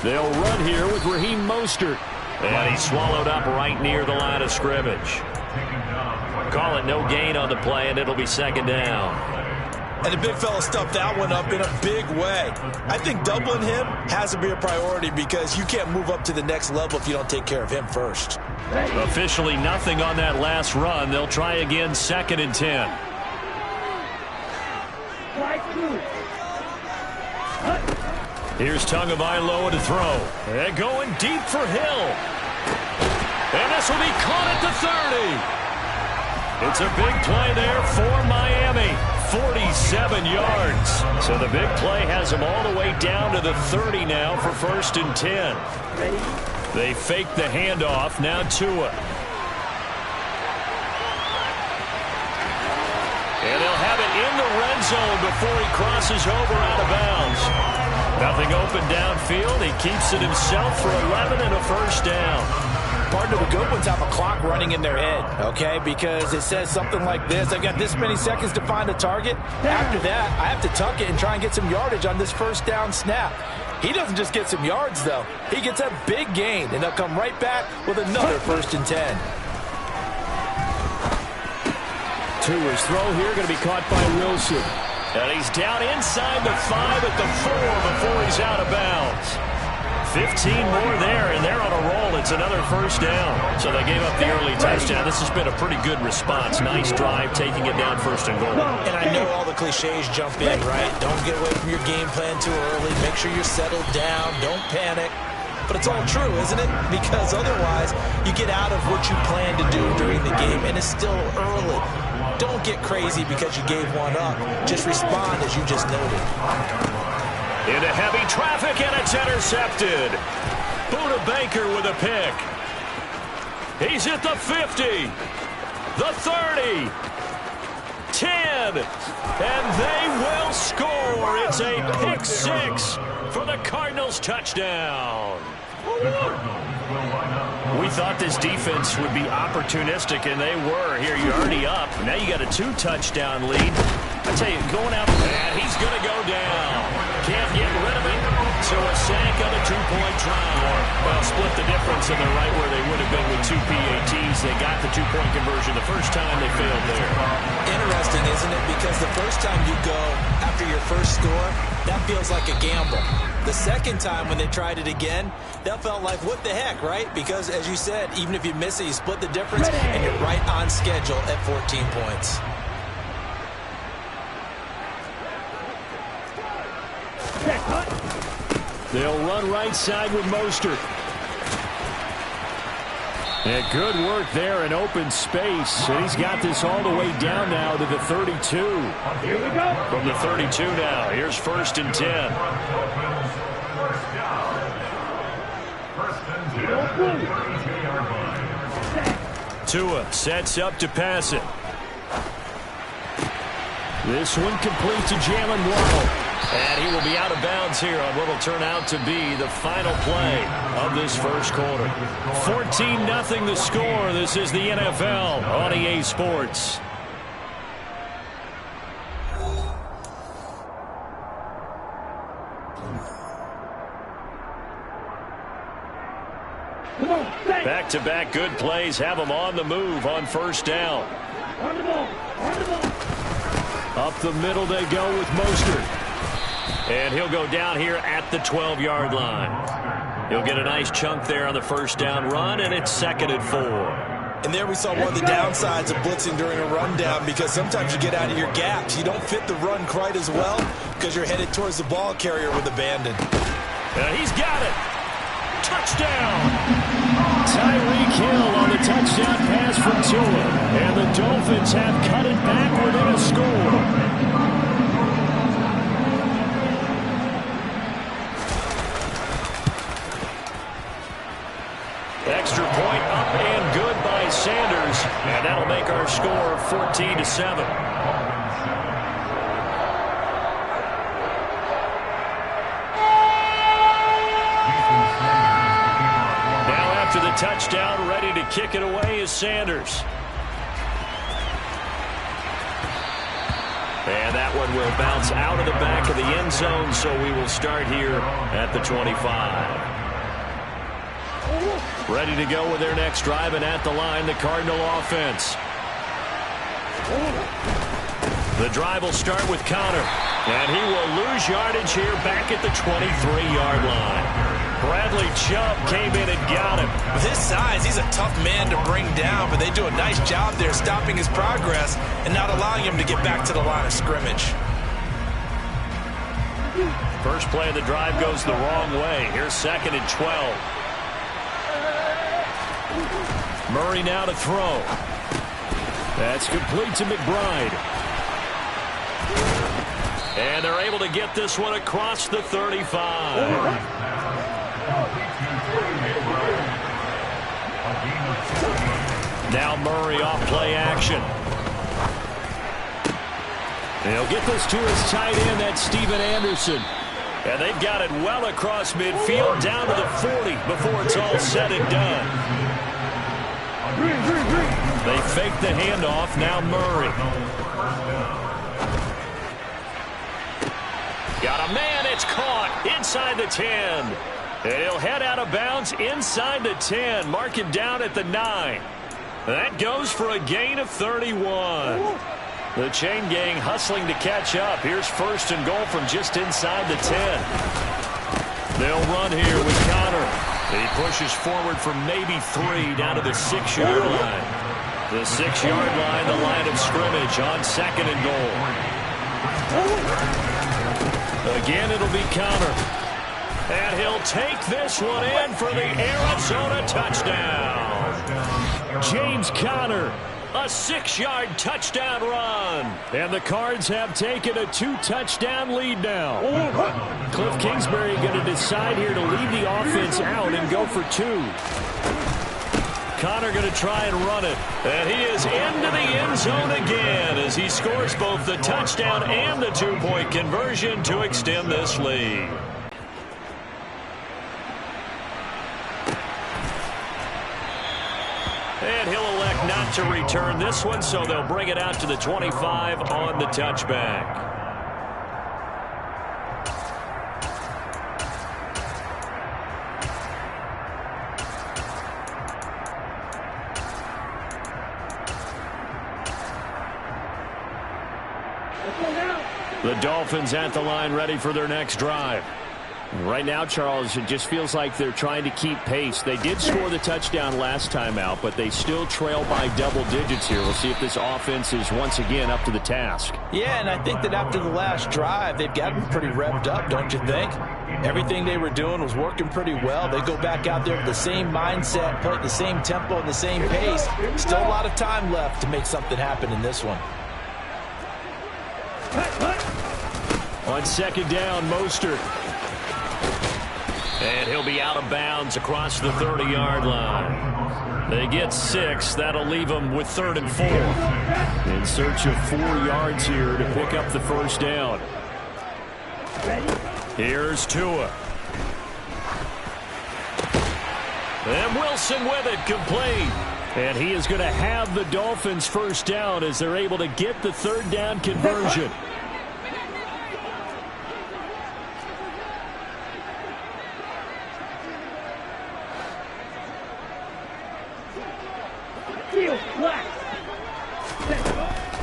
They'll run here with Raheem Mostert. And he's swallowed up right near the line of scrimmage. Call it no gain on the play, and it'll be 2nd down. And the big fella stuffed that one up in a big way. I think doubling him has to be a priority because you can't move up to the next level if you don't take care of him first. Officially nothing on that last run. They'll try again 2nd and 10. Here's Tagovailoa to throw. And going deep for Hill. And this will be caught at the 30. It's a big play there for Miami. 47 yards. So the big play has them all the way down to the 30 now for 1st and 10. They fake the handoff. Now Tua. And they'll have it in the red zone before he crosses over out of bounds. Nothing open downfield. He keeps it himself for 11 and a 1st down. Partner, the good ones have a clock running in their head, okay? Because it says something like this. I've got this many seconds to find a target. After that, I have to tuck it and try and get some yardage on this 1st down snap. He doesn't just get some yards, though. He gets a big gain, and they'll come right back with another 1st and 10. Tua's throw here going to be caught by Wilson. And he's down inside the 5 at the 4 before he's out of bounds. 15 more there, and they're on a roll. It's another 1st down. So they gave up the early touchdown. This has been a pretty good response. Nice drive, taking it down 1st and goal. And I know all the cliches jump in, right? Don't get away from your game plan too early. Make sure you're settled down. Don't panic. But it's all true, isn't it? Because otherwise, you get out of what you plan to do during the game, and it's still early. Don't get crazy because you gave one up. Just respond as you just noted. Into heavy traffic, and it's intercepted. Buda Baker with a pick. He's at the 50, the 30, 10, and they will score. It's a pick 6 for the Cardinals touchdown. We thought this defense would be opportunistic, and they were. Here, you're already up. Now you got a 2-touchdown lead. I tell you, going out, and he's going to go down. Can't get rid of it. So a sack on a 2-point try. Well, split the difference, and they're right where they would have been with 2 PATs. They got the 2-point conversion the first time. They failed there. Interesting, isn't it? Because the first time you go after your first score, that feels like a gamble. The second time when they tried it again, that felt like, what the heck, right? Because, as you said, even if you miss it, you split the difference, and you're right on schedule at 14 points. They'll run right side with Mostert. And good work there in open space. And he's got this all the way down now to the 32. Here we go. From the 32 now, here's 1st and 10. Tua sets up to pass it. This one complete to Jalen Waddle. And he will be out of bounds here on what will turn out to be the final play of this first quarter. 14-0 the score. This is the NFL on EA Sports. Back-to-back good plays have them on the move on 1st down. Up the middle they go with Mostert. And he'll go down here at the 12-yard line. He'll get a nice chunk there on the 1st down run, and it's 2nd and 4. And there we saw one of the downsides of blitzing during a rundown, because sometimes you get out of your gaps. You don't fit the run quite as well because you're headed towards the ball carrier with abandon. And he's got it. Touchdown. Tyreek Hill on the touchdown pass from Tua. And the Dolphins have cut it back within a score. Extra point up and good by Sanders. And that'll make our score 14-7. To the touchdown, ready to kick it away is Sanders. And that one will bounce out of the back of the end zone, so we will start here at the 25. Ready to go with their next drive, and at the line, the Cardinal offense. The drive will start with Connor, and he will lose yardage here back at the 23-yard line. Bradley Chubb came in and got him. With his size, he's a tough man to bring down, but they do a nice job there stopping his progress and not allowing him to get back to the line of scrimmage. First play of the drive goes the wrong way. Here's 2nd and 12. Murray now to throw. That's complete to McBride. And they're able to get this one across the 35. Now Murray off play action. He'll get this to his tight end, that's Steven Anderson. And they've got it well across midfield down to the 40 before it's all said and done. They fake the handoff, now Murray. Got a man, it's caught inside the 10. And he'll head out of bounds inside the 10. Mark it down at the 9. That goes for a gain of 31. The chain gang hustling to catch up. Here's 1st and goal from just inside the 10. They'll run here with Connor. He pushes forward for maybe 3 down to the 6-yard line. The 6-yard line, the line of scrimmage on 2nd and goal. Again, it'll be Connor. And he'll take this one in for the Arizona touchdown. James Conner, a 6-yard touchdown run. And the Cards have taken a 2-touchdown lead now. Cliff Kingsbury going to decide here to leave the offense out and go for 2. Conner going to try and run it. And he is into the end zone again as he scores both the touchdown and the 2-point conversion to extend this lead. And he'll elect not to return this one, so they'll bring it out to the 25 on the touchback. The Dolphins at the line ready for their next drive. Right now, Charles, it just feels like they're trying to keep pace. They did score the touchdown last time out, but they still trail by double digits here. We'll see if this offense is once again up to the task. Yeah, and I think that after the last drive, they've gotten pretty revved up, don't you think? Everything they were doing was working pretty well. They go back out there with the same mindset, play at the same tempo and the same pace. Still a lot of time left to make something happen in this one. On second down, Mostert. And he'll be out of bounds across the 30-yard line. They get 6. That'll leave them with 3rd and 4. In search of 4 yards here to pick up the first down. Here's Tua. And Wilson with it, complete. And he is going to have the Dolphins first down as they're able to get the 3rd down conversion.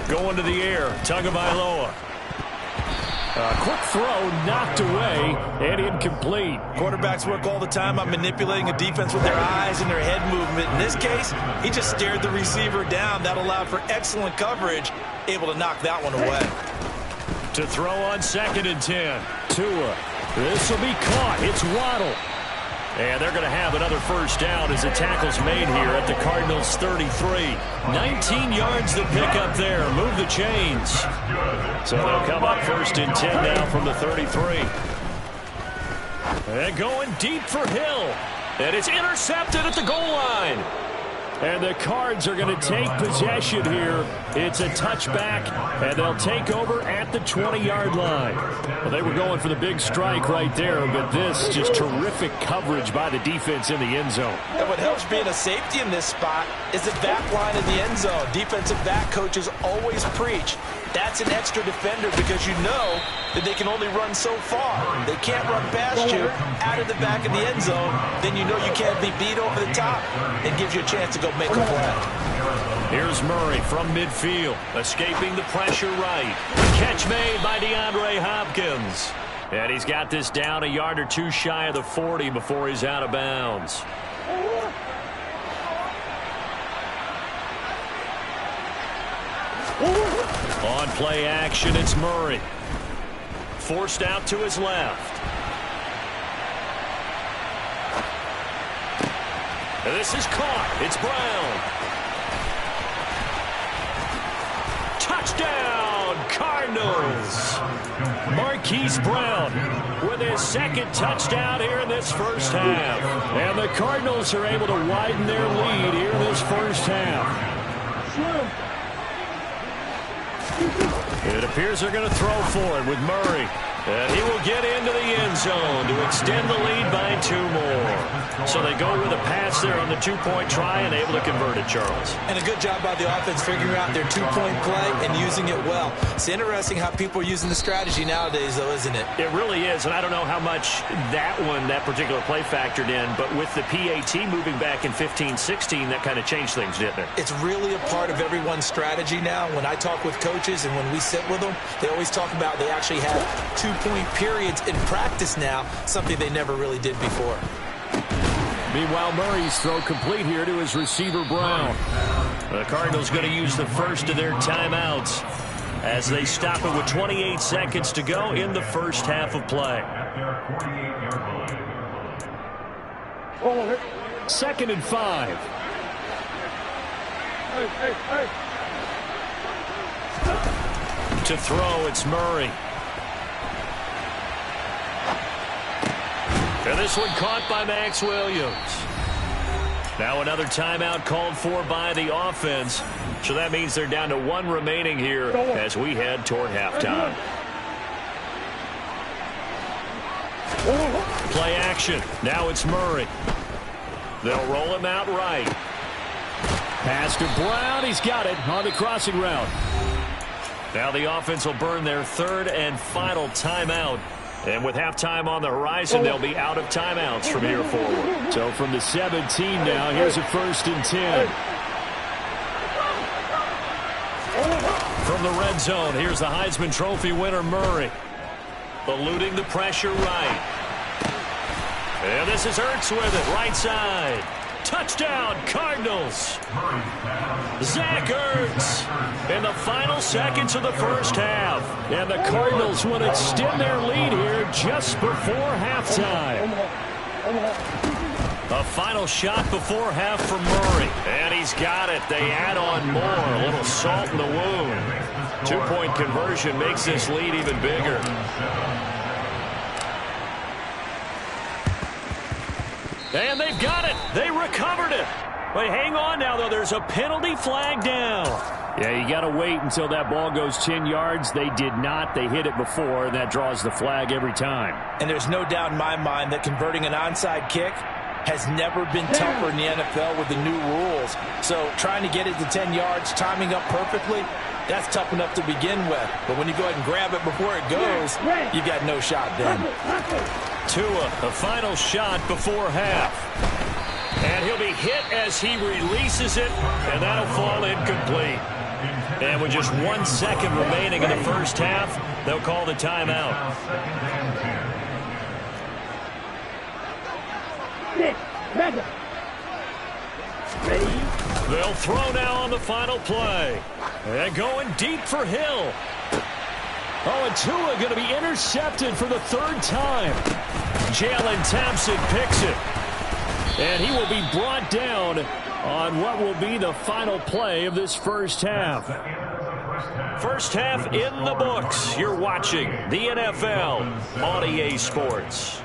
Going to the air, Tagovailoa. A quick throw knocked away and incomplete. Quarterbacks work all the time on manipulating a defense with their eyes and their head movement. In this case, he just stared the receiver down. That allowed for excellent coverage, able to knock that one away. To throw on 2nd and 10. Tua. This will be caught. It's Waddle. And they're going to have another first down as the tackle's made here at the Cardinals' 33. 19 yards to pick up there. Move the chains. So they'll come up 1st and 10 now from the 33. And going deep for Hill. And it's intercepted at the goal line. And the Cards are going to take possession here. It's a touchback, and they'll take over at the 20-yard line. Well, they were going for the big strike right there, but this just terrific coverage by the defense in the end zone. And what helps being a safety in this spot is the back line in the end zone. Defensive back coaches always preach. That's an extra defender because you know that they can only run so far. They can't run past you out of the back of the end zone. Then you know you can't be beat over the top. It gives you a chance to go make a play. Here's Murray from midfield, escaping the pressure right. Catch made by DeAndre Hopkins. And he's got this down a yard or two shy of the 40 before he's out of bounds. On play action, it's Murray. Forced out to his left. And this is caught. It's Brown. Touchdown, Cardinals. Marquise Brown with his 2nd touchdown here in this first half. And the Cardinals are able to widen their lead here in this first half. It appears they're going to throw for it with Murray. And he will get into the end zone to extend the lead by 2 more. So they go with a pass there on the 2-point try and able to convert it, Charles. And a good job by the offense figuring out their 2-point play and using it well. It's interesting how people are using the strategy nowadays, though, isn't it? It really is, and I don't know how much that particular play factored in, but with the PAT moving back in 15-16, that kind of changed things, didn't it? It's really a part of everyone's strategy now. When I talk with coaches and when we sit with them, they always talk about they actually have 2-point periods in practice now, something they never really did before. Meanwhile, Murray's throw complete here to his receiver, Brown. The Cardinals going to use the first of their timeouts as they stop it with 28 seconds to go in the first half of play. 2nd and 5. To throw, it's Murray. And this one caught by Max Williams. Now another timeout called for by the offense. So that means they're down to 1 remaining here as we head toward halftime. Play action. Now it's Murray. They'll roll him out right. Pass to Brown. He's got it on the crossing route. Now the offense will burn their 3rd and final timeout. And with halftime on the horizon, they'll be out of timeouts from here forward. So from the 17 now, here's a 1st and 10. From the red zone, here's the Heisman Trophy winner, Murray. Eluding the pressure right. And this is Ertz with it, right side. Touchdown, Cardinals. Zach Ertz in the final seconds of the first half. And the Cardinals will extend their lead here just before halftime. A final shot before half for Murray. And he's got it. They add on more. A little salt in the wound. 2-point conversion makes this lead even bigger. And they've got it. They recovered it. But hang on now, though. There's a penalty flag down. Yeah, you got to wait until that ball goes 10 yards. They did not. They hit it before, and that draws the flag every time. And there's no doubt in my mind that converting an onside kick has never been tougher in the NFL with the new rules. So trying to get it to 10 yards, timing up perfectly, that's tough enough to begin with. But when you go ahead and grab it before it goes, you got no shot then. Tua, the final shot before half. And he'll be hit as he releases it, and that'll fall incomplete. And with just 1 second remaining in the first half, they'll call the timeout. They'll throw now on the final play. And going deep for Hill. Oh, and Tua going to be intercepted for the 3rd time. Jalen Thompson picks it. And he will be brought down on what will be the final play of this first half. First half in the books. You're watching the NFL on EA Sports.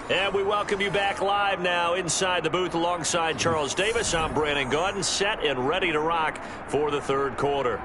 And we welcome you back live now inside the booth alongside Charles Davis. I'm Brandon Gaudin, set and ready to rock for the 3rd quarter.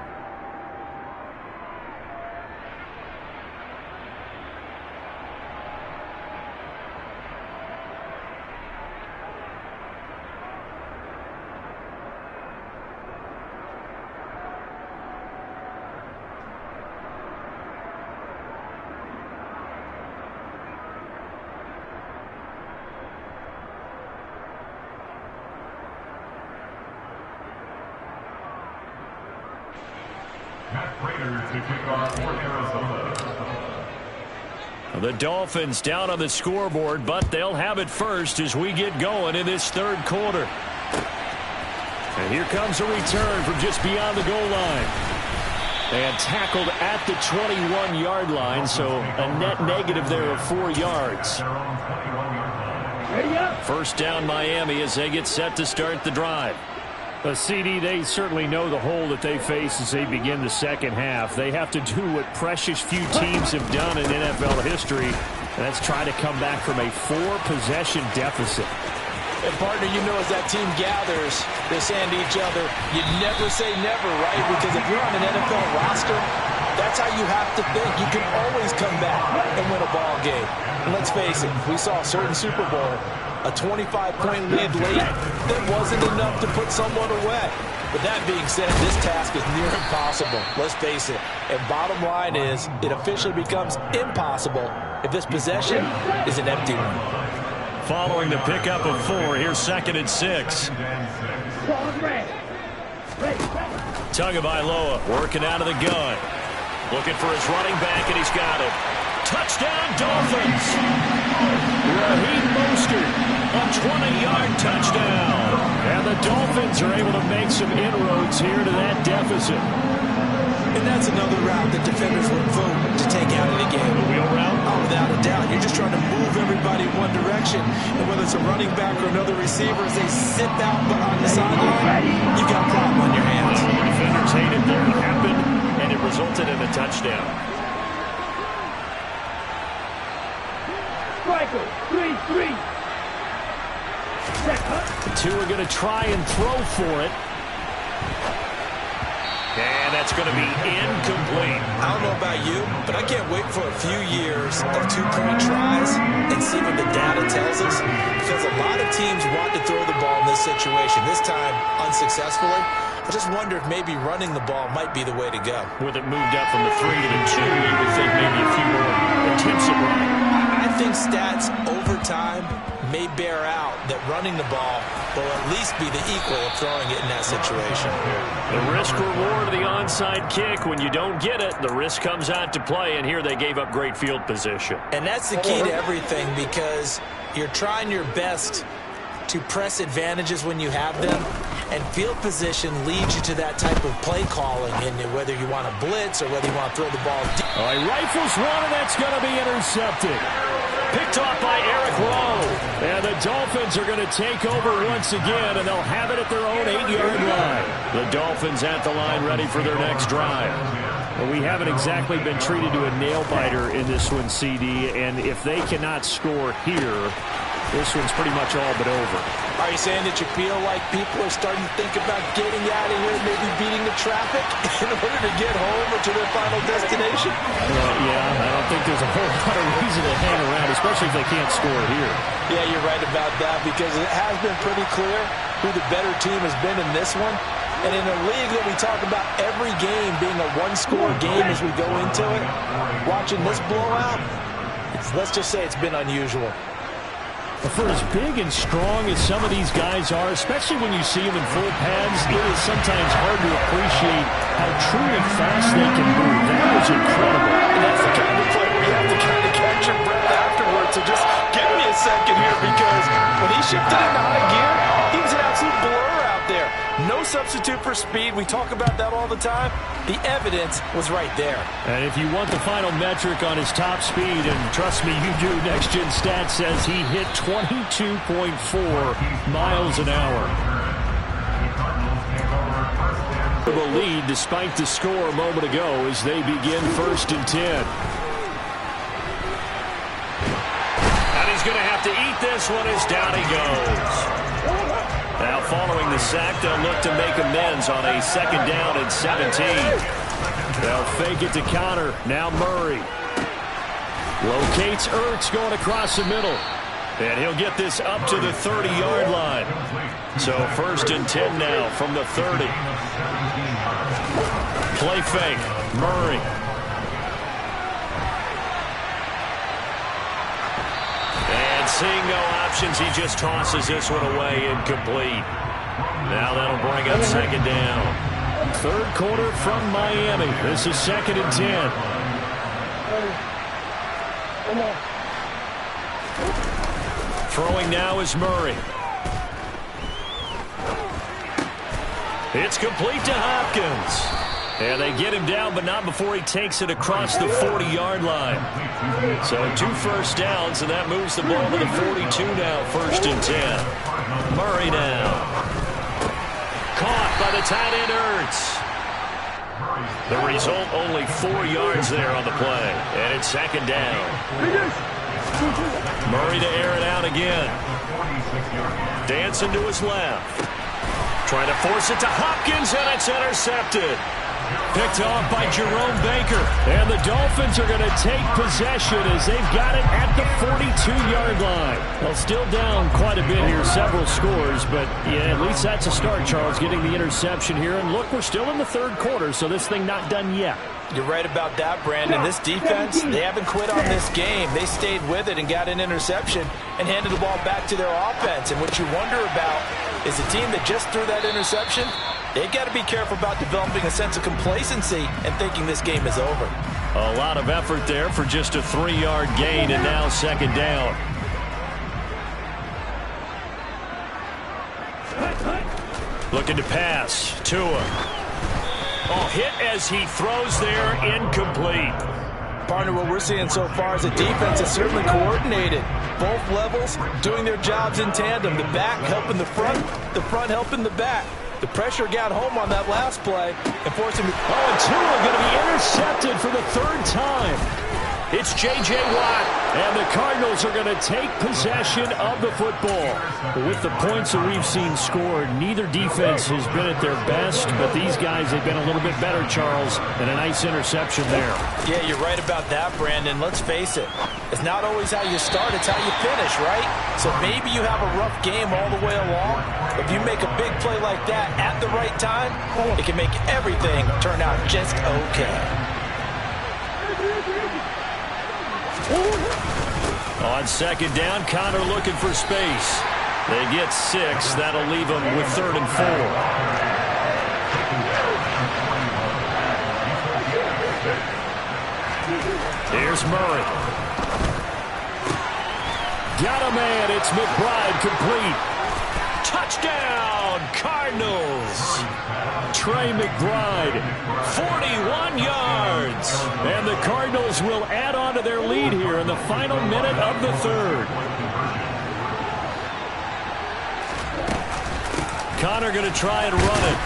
The Dolphins down on the scoreboard, but they'll have it first as we get going in this 3rd quarter. And here comes a return from just beyond the goal line. And tackled at the 21-yard line, so a net negative there of 4 yards. First down Miami as they get set to start the drive. CD, they certainly know the hole that they face as they begin the second half. They have to do what precious few teams have done in NFL history, and that's try to come back from a 4-possession deficit. And, partner, you know as that team gathers, they're saying to each other, you never say never, right? Because if you're on an NFL roster, that's how you have to think. You can always come back and win a ball game. And let's face it, we saw a certain Super Bowl, a 25-point lead late that wasn't enough to put someone away. But that being said, this task is near impossible. Let's face it. And bottom line is, it officially becomes impossible if this possession is an empty one. Following the pickup of 4, here's 2nd and 6. Tagovailoa working out of the gun. Looking for his running back, and he's got it. Touchdown, Dolphins! Raheem Mostert, a 20-yard touchdown. And the Dolphins are able to make some inroads here to that deficit. And that's another route that defenders would vote to take out of the game. The wheel route? Oh, without a doubt. You're just trying to move everybody in one direction. And whether it's a running back or another receiver, as they sit out on the sideline, you've got a problem on your hands. The defenders hate it. There it happened, and it resulted in a touchdown. The 2 are going to try and throw for it. And that's going to be incomplete. I don't know about you, but I can't wait for a few years of 2-point tries and see what the data tells us. Because a lot of teams want to throw the ball in this situation. This time, unsuccessfully. I just wonder if maybe running the ball might be the way to go. With it moved up from the 3 to the 2, you would think maybe a few more attempts at running. I think stats over time may bear out that running the ball will at least be the equal of throwing it in that situation. The risk-reward of the onside kick. When you don't get it, the risk comes out to play, and here they gave up great field position. And that's the key to everything, because you're trying your best to press advantages when you have them, and field position leads you to that type of play calling, and whether you want to blitz or whether you want to throw the ball deep. All right, rifles one, and that's going to be intercepted. Picked off by Eric Rowe. And the Dolphins are going to take over once again, and they'll have it at their own 8-yard line. The Dolphins at the line ready for their next drive. Well, we haven't exactly been treated to a nail-biter in this one, CD, and if they cannot score here, this one's pretty much all but over. Are you saying that you feel like people are starting to think about getting out of here, maybe beating the traffic in order to get home or to their final destination? Well, yeah, I don't think there's a whole lot of reason to hang around, especially if they can't score here. Yeah, you're right about that, because it has been pretty clear who the better team has been in this one. And in a league that we talk about every game being a one-score game as we go into it, watching this blowout, let's just say it's been unusual. For as big and strong as some of these guys are, especially when you see them in full pads, it is sometimes hard to appreciate how truly fast they can move. That was incredible. And that's the kind of play where you have to kind of catch your breath afterwards. So just give me a second here, because when he shifted into high gear, he was an absolute blur out there. No substitute for speed. We talk about that all the time. The evidence was right there. And if you want the final metric on his top speed, and trust me, you do, Next Gen Stats says he hit 22.4 miles an hour. The lead despite the score a moment ago as they begin 1st and 10. And he's going to have to eat this one as down he goes. Now following the sack, they'll look to make amends on a 2nd down and 17. They'll fake it to counter. Now Murray locates Ertz going across the middle. And he'll get this up to the 30-yard line. So 1st and 10 now from the 30. Play fake. Murray. And seeing no options, he just tosses this one away, incomplete. Now that'll bring up 2nd down. 3rd quarter from Miami. This is 2nd and 10. Throwing now is Murray. It's complete to Hopkins. And they get him down, but not before he takes it across the 40-yard line. So 2 first downs, and that moves the ball to the 42 now, 1st and 10. Murray now. Caught by the tight end Ertz. The result, only 4 yards there on the play. And it's 2nd down. Murray to air it out again. Dancing to his left. Trying to force it to Hopkins, and it's intercepted. Picked off by Jerome Baker. And the Dolphins are going to take possession as they've got it at the 42-yard line. Well, still down quite a bit here, several scores, but yeah, at least that's a start, Charles, getting the interception here. And look, we're still in the 3rd quarter, so this thing not done yet. You're right about that, Brandon. This defense, they haven't quit on this game. They stayed with it and got an interception and handed the ball back to their offense. And what you wonder about is the team that just threw that interception, they've got to be careful about developing a sense of complacency and thinking this game is over. A lot of effort there for just a 3-yard gain, and now 2nd down. Looking to pass. Tua. Oh, hit as he throws there, incomplete. Partner, what we're seeing so far is a defense that's certainly coordinated. Both levels doing their jobs in tandem. The back helping the front helping the back. The pressure got home on that last play and forced him to... Oh, and Tua going to be intercepted for the 3rd time. It's J.J. Watt. And the Cardinals are going to take possession of the football. With the points that we've seen scored, neither defense has been at their best, but these guys have been a little bit better, Charles, and a nice interception there. Yeah, you're right about that, Brandon. Let's face it. It's not always how you start, it's how you finish, right? So maybe you have a rough game all the way along. If you make a big play like that at the right time, it can make everything turn out just okay. On second down, Connor looking for space. They get 6. That'll leave them with 3rd and 4. Here's Murray. Got a man. It's McBride complete. Touchdown, Cardinals. Trey McBride, 41 yards. And the Cardinals will add on to their lead here in the final minute of the 3rd. Connor going to try and run it.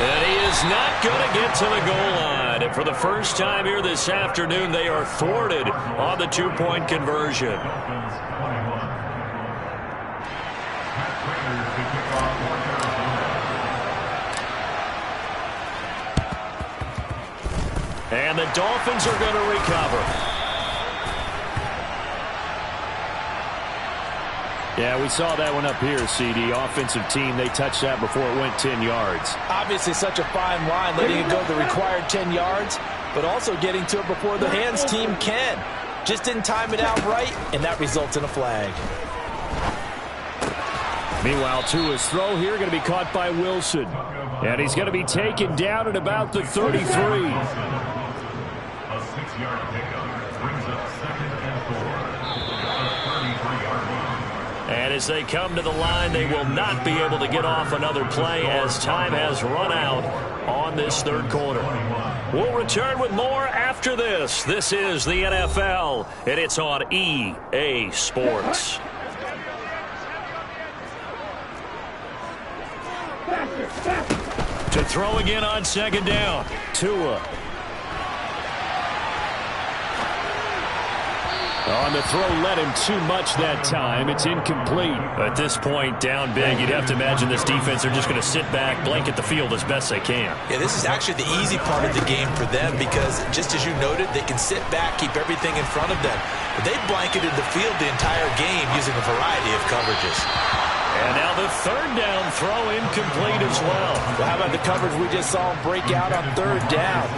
And he is not going to get to the goal line. And for the first time here this afternoon, they are thwarted on the 2-point conversion. And the Dolphins are going to recover. Yeah, we saw that one up here, CD. Offensive team, they touched that before it went 10 yards. Obviously such a fine line, letting it go the required 10 yards, but also getting to it before the hands team can. Just didn't time it out right, and that results in a flag. Meanwhile, Tua's throw here going to be caught by Wilson. And he's going to be taken down at about the 33. A 6-yard pickup brings up 2nd and 4. And as they come to the line, they will not be able to get off another play as time has run out on this 3rd quarter. We'll return with more after this. This is the NFL, and it's on EA Sports. To throw again on 2nd down. Tua. On the throw, led him too much that time. It's incomplete. At this point, down big, you'd have to imagine this defense are just going to sit back, blanket the field as best they can. Yeah, this is actually the easy part of the game for them because, just as you noted, they can sit back, keep everything in front of them. But they blanketed the field the entire game using a variety of coverages. And now the 3rd down throw incomplete as well. Well, how about the coverage we just saw him break out on 3rd down?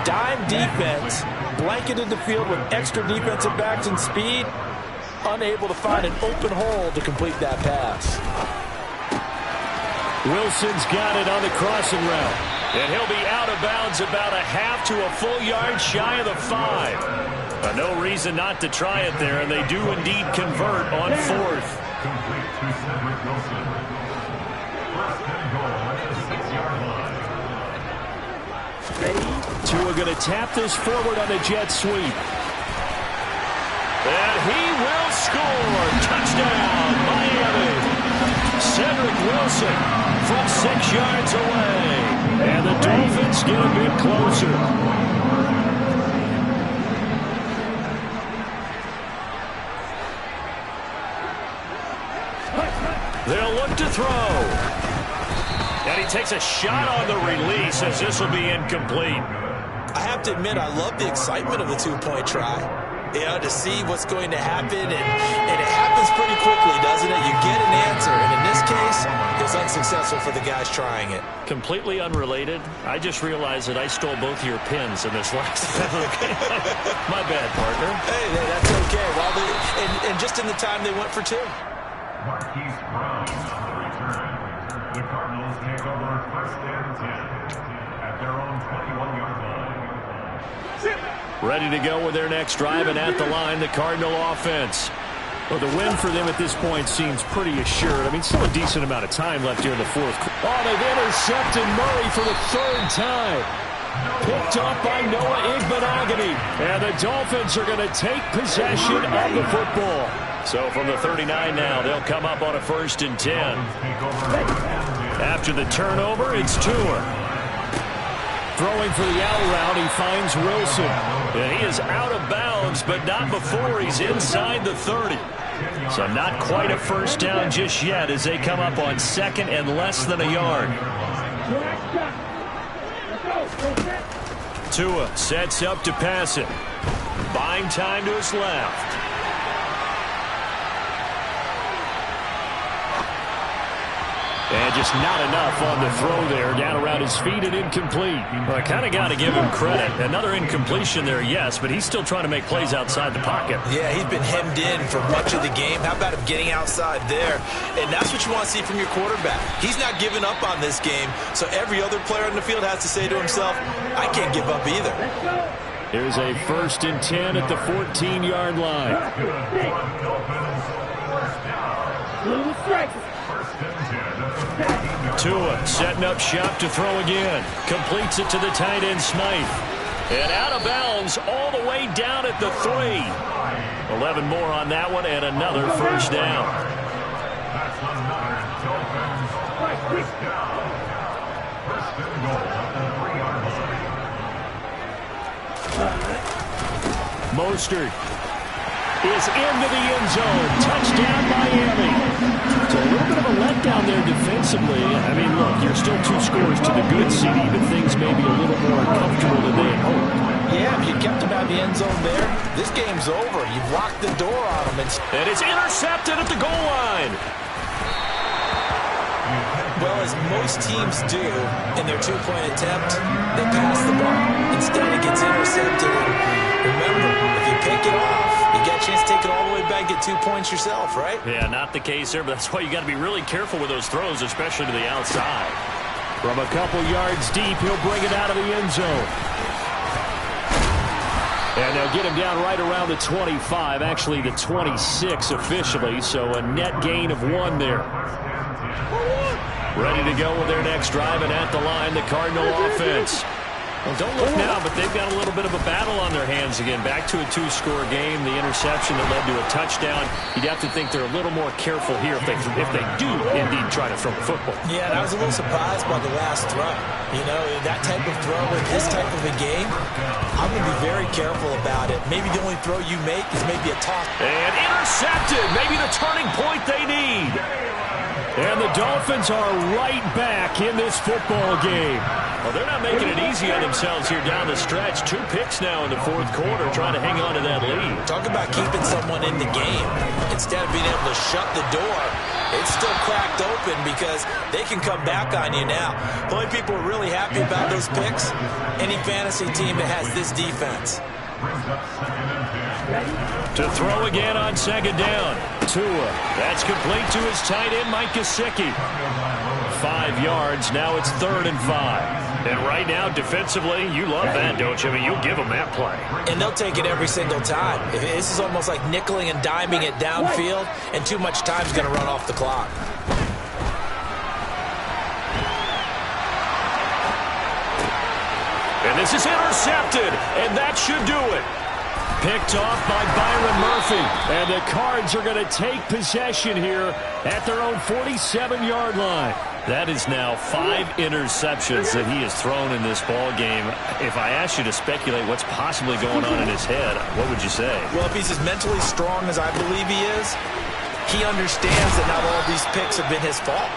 Dime defense, blanketed the field with extra defensive backs and speed, unable to find an open hole to complete that pass. Wilson's got it on the crossing route. And he'll be out of bounds about a half to a full yard shy of the 5. No reason not to try it there, and they do indeed convert on 4th. Complete to Cedric Wilson. 1st and goal at the 6-yard line. Tua going to tap this forward on the jet sweep. And he will score. Touchdown, Miami. Cedric Wilson from 6 yards away. And the Dolphins get a bit closer. They'll look to throw. And he takes a shot on the release as this will be incomplete. I have to admit, I love the excitement of the 2-point try. You know, to see what's going to happen, and it happens pretty quickly, doesn't it? You get an answer, and in this case, it's unsuccessful for the guys trying it. Completely unrelated, I just realized that I stole both of your pins in this last My bad, partner. Hey, that's okay. Well, and just in the time they went for 2. Marquise Brown on the return. The Cardinals take over 1st and 10 at their own 21-yard line. Ready to go with their next drive, and at the line, the Cardinal offense. Well, the win for them at this point seems pretty assured. I mean, still a decent amount of time left here in the 4th. Oh, they've intercepted Murray for the 3rd time. Picked up by Noah Igbenogany. And the Dolphins are going to take possession of the football. So from the 39 now, they'll come up on a 1st and 10. After the turnover, it's Tua. Throwing for the out route, he finds Wilson. And he is out of bounds, but not before he's inside the 30. So not quite a 1st down just yet as they come up on 2nd and less than a yard. Tua sets up to pass it. Buying time to his left. And just not enough on the throw there. Down around his feet and incomplete. Well, I kind of got to give him credit. Another incompletion there, yes, but he's still trying to make plays outside the pocket. Yeah, he's been hemmed in for much of the game. How about him getting outside there? And that's what you want to see from your quarterback. He's not giving up on this game, so every other player on the field has to say to himself, I can't give up either. Here's a 1st and 10 at the 14-yard line. Tua setting up shop to throw again. Completes it to the tight end, Smythe. And out of bounds all the way down at the 3. 11 more on that one and another 1st down. That's another Dolphins first down. 1st and goal at the 3-yard line. Mostert is into the end zone. Touchdown, Miami. So a little bit of a letdown there defensively. I mean, look, you're still 2 scores to the good, CD, but things may be a little more comfortable than they had hoped. Yeah, if you kept him out of the end zone there, this game's over. You've locked the door on him. And it's intercepted at the goal line. Well, as most teams do in their 2-point attempt, they pass the ball. Instead, it gets intercepted. And remember, if you pick it off, you get a chance to take it all the way back, get 2 points yourself, right? Yeah, not the case there, but that's why you got to be really careful with those throws, especially to the outside. From a couple yards deep, he'll bring it out of the end zone. And they'll get him down right around the 25, actually the 26 officially, so a net gain of 1 there. Ready to go with their next drive, and at the line, the Cardinal offense. Well, don't look now, but they've got a little bit of a battle on their hands again. Back to a 2-score game. The interception that led to a touchdown. You'd have to think they're a little more careful here if they do indeed try to throw the football. Yeah, and I was a little surprised by the last throw. You know, that type of throw in this type of a game, I'm going to be very careful about it. Maybe the only throw you make is maybe a toss. And intercepted. Maybe the turning point they need. And the Dolphins are right back in this football game. Well, they're not making it easy on themselves here down the stretch. 2 picks now in the 4th quarter, trying to hang on to that lead. Talk about keeping someone in the game. Instead of being able to shut the door, it's still cracked open because they can come back on you now. The only people who are really happy about those picks, any fantasy team that has this defense. To throw again on 2nd down. Tua. That's complete to his tight end, Mike Gesicki. 5 yards. Now it's 3rd and 5. And right now, defensively, you love that, don't you? I mean, you'll give them that play. And they'll take it every single time. This is almost like nickeling and diming it downfield, and too much time's going to run off the clock. And this is intercepted, and that should do it. Picked off by Byron Murphy. And the Cards are going to take possession here at their own 47-yard line. That is now 5 interceptions that he has thrown in this ball game. If I asked you to speculate what's possibly going on in his head, what would you say? Well, if he's as mentally strong as I believe he is, he understands that not all these picks have been his fault.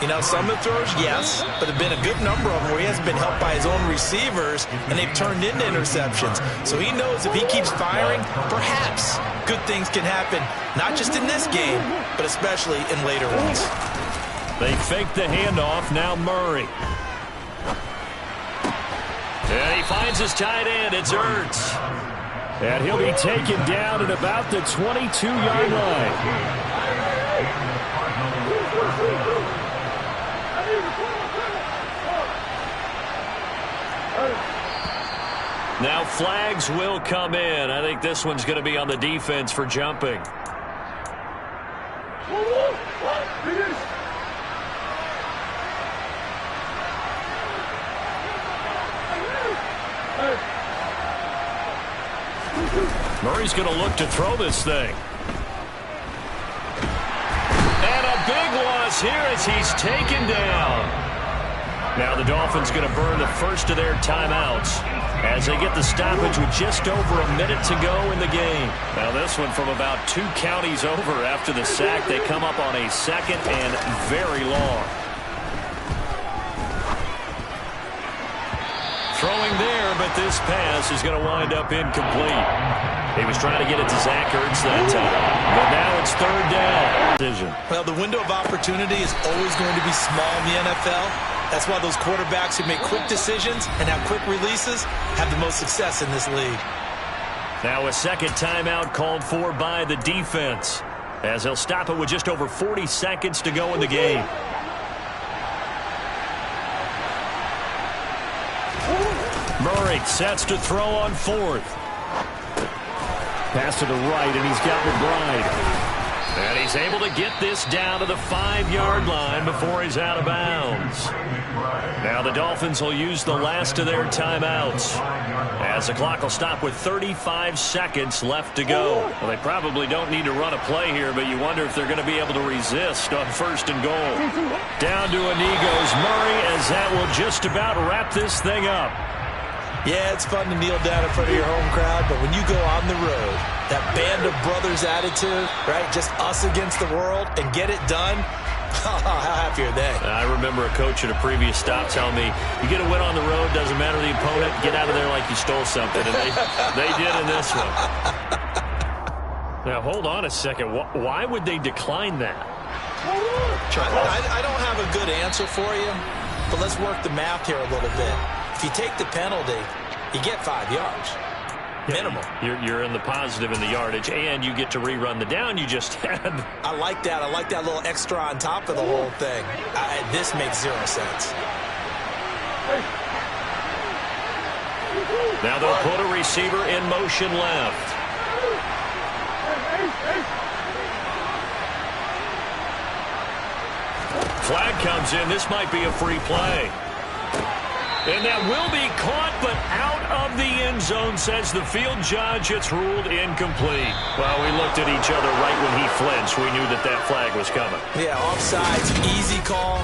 You know, some of the throws, yes, but there have been a good number of them where he hasn't been helped by his own receivers, and they've turned into interceptions. So he knows if he keeps firing, perhaps good things can happen, not just in this game, but especially in later ones. They fake the handoff, now Murray. And he finds his tight end, it's Ertz. And he'll be taken down at about the 22-yard line. Now flags will come in. I think this one's going to be on the defense for jumping. Murray's going to look to throw this thing. And a big loss here as he's taken down. Now the Dolphins going to burn the first of their timeouts as they get the stoppage with just over a minute to go in the game. Now this one from about 2 counties over after the sack. They come up on a 2nd and very long. Throwing there, but this pass is going to wind up incomplete. He was trying to get it to Zach Ertz that time. But now it's third down. Decision. Well, the window of opportunity is always going to be small in the NFL. That's why those quarterbacks who make quick decisions and have quick releases have the most success in this league. Now a second timeout called for by the defense, as he'll stop it with just over 40 seconds to go in the game. Murray sets to throw on fourth. Pass to the right, and he's got McBride. And he's able to get this down to the 5-yard line before he's out of bounds. Now the Dolphins will use the last of their timeouts, as the clock will stop with 35 seconds left to go. Well, they probably don't need to run a play here, but you wonder if they're going to be able to resist on first and goal. Down to a knee goes Murray, as that will just about wrap this thing up. Yeah, it's fun to kneel down in front of your home crowd, but when you go on the road, that band of brothers attitude, right, just us against the world, and get it done, how happy are they? I remember a coach at a previous stop telling me, you get a win on the road, doesn't matter the opponent, get out of there like you stole something, and they did in this one. Now, hold on a second. Why would they decline that? I don't have a good answer for you, but let's work the math here a little bit. If you take the penalty, you get 5 yards. Minimum. You're in the positive in the yardage, and you get to rerun the down you just had. I like that. I like that little extra on top of the whole thing. This makes 0 sense. Now they'll put a receiver in motion left. Flag comes in. This might be a free play. And that will be caught, but out of the end zone, says the field judge. It's ruled incomplete. Well, we looked at each other right when he flinched. We knew that flag was coming. Yeah, offsides, easy call.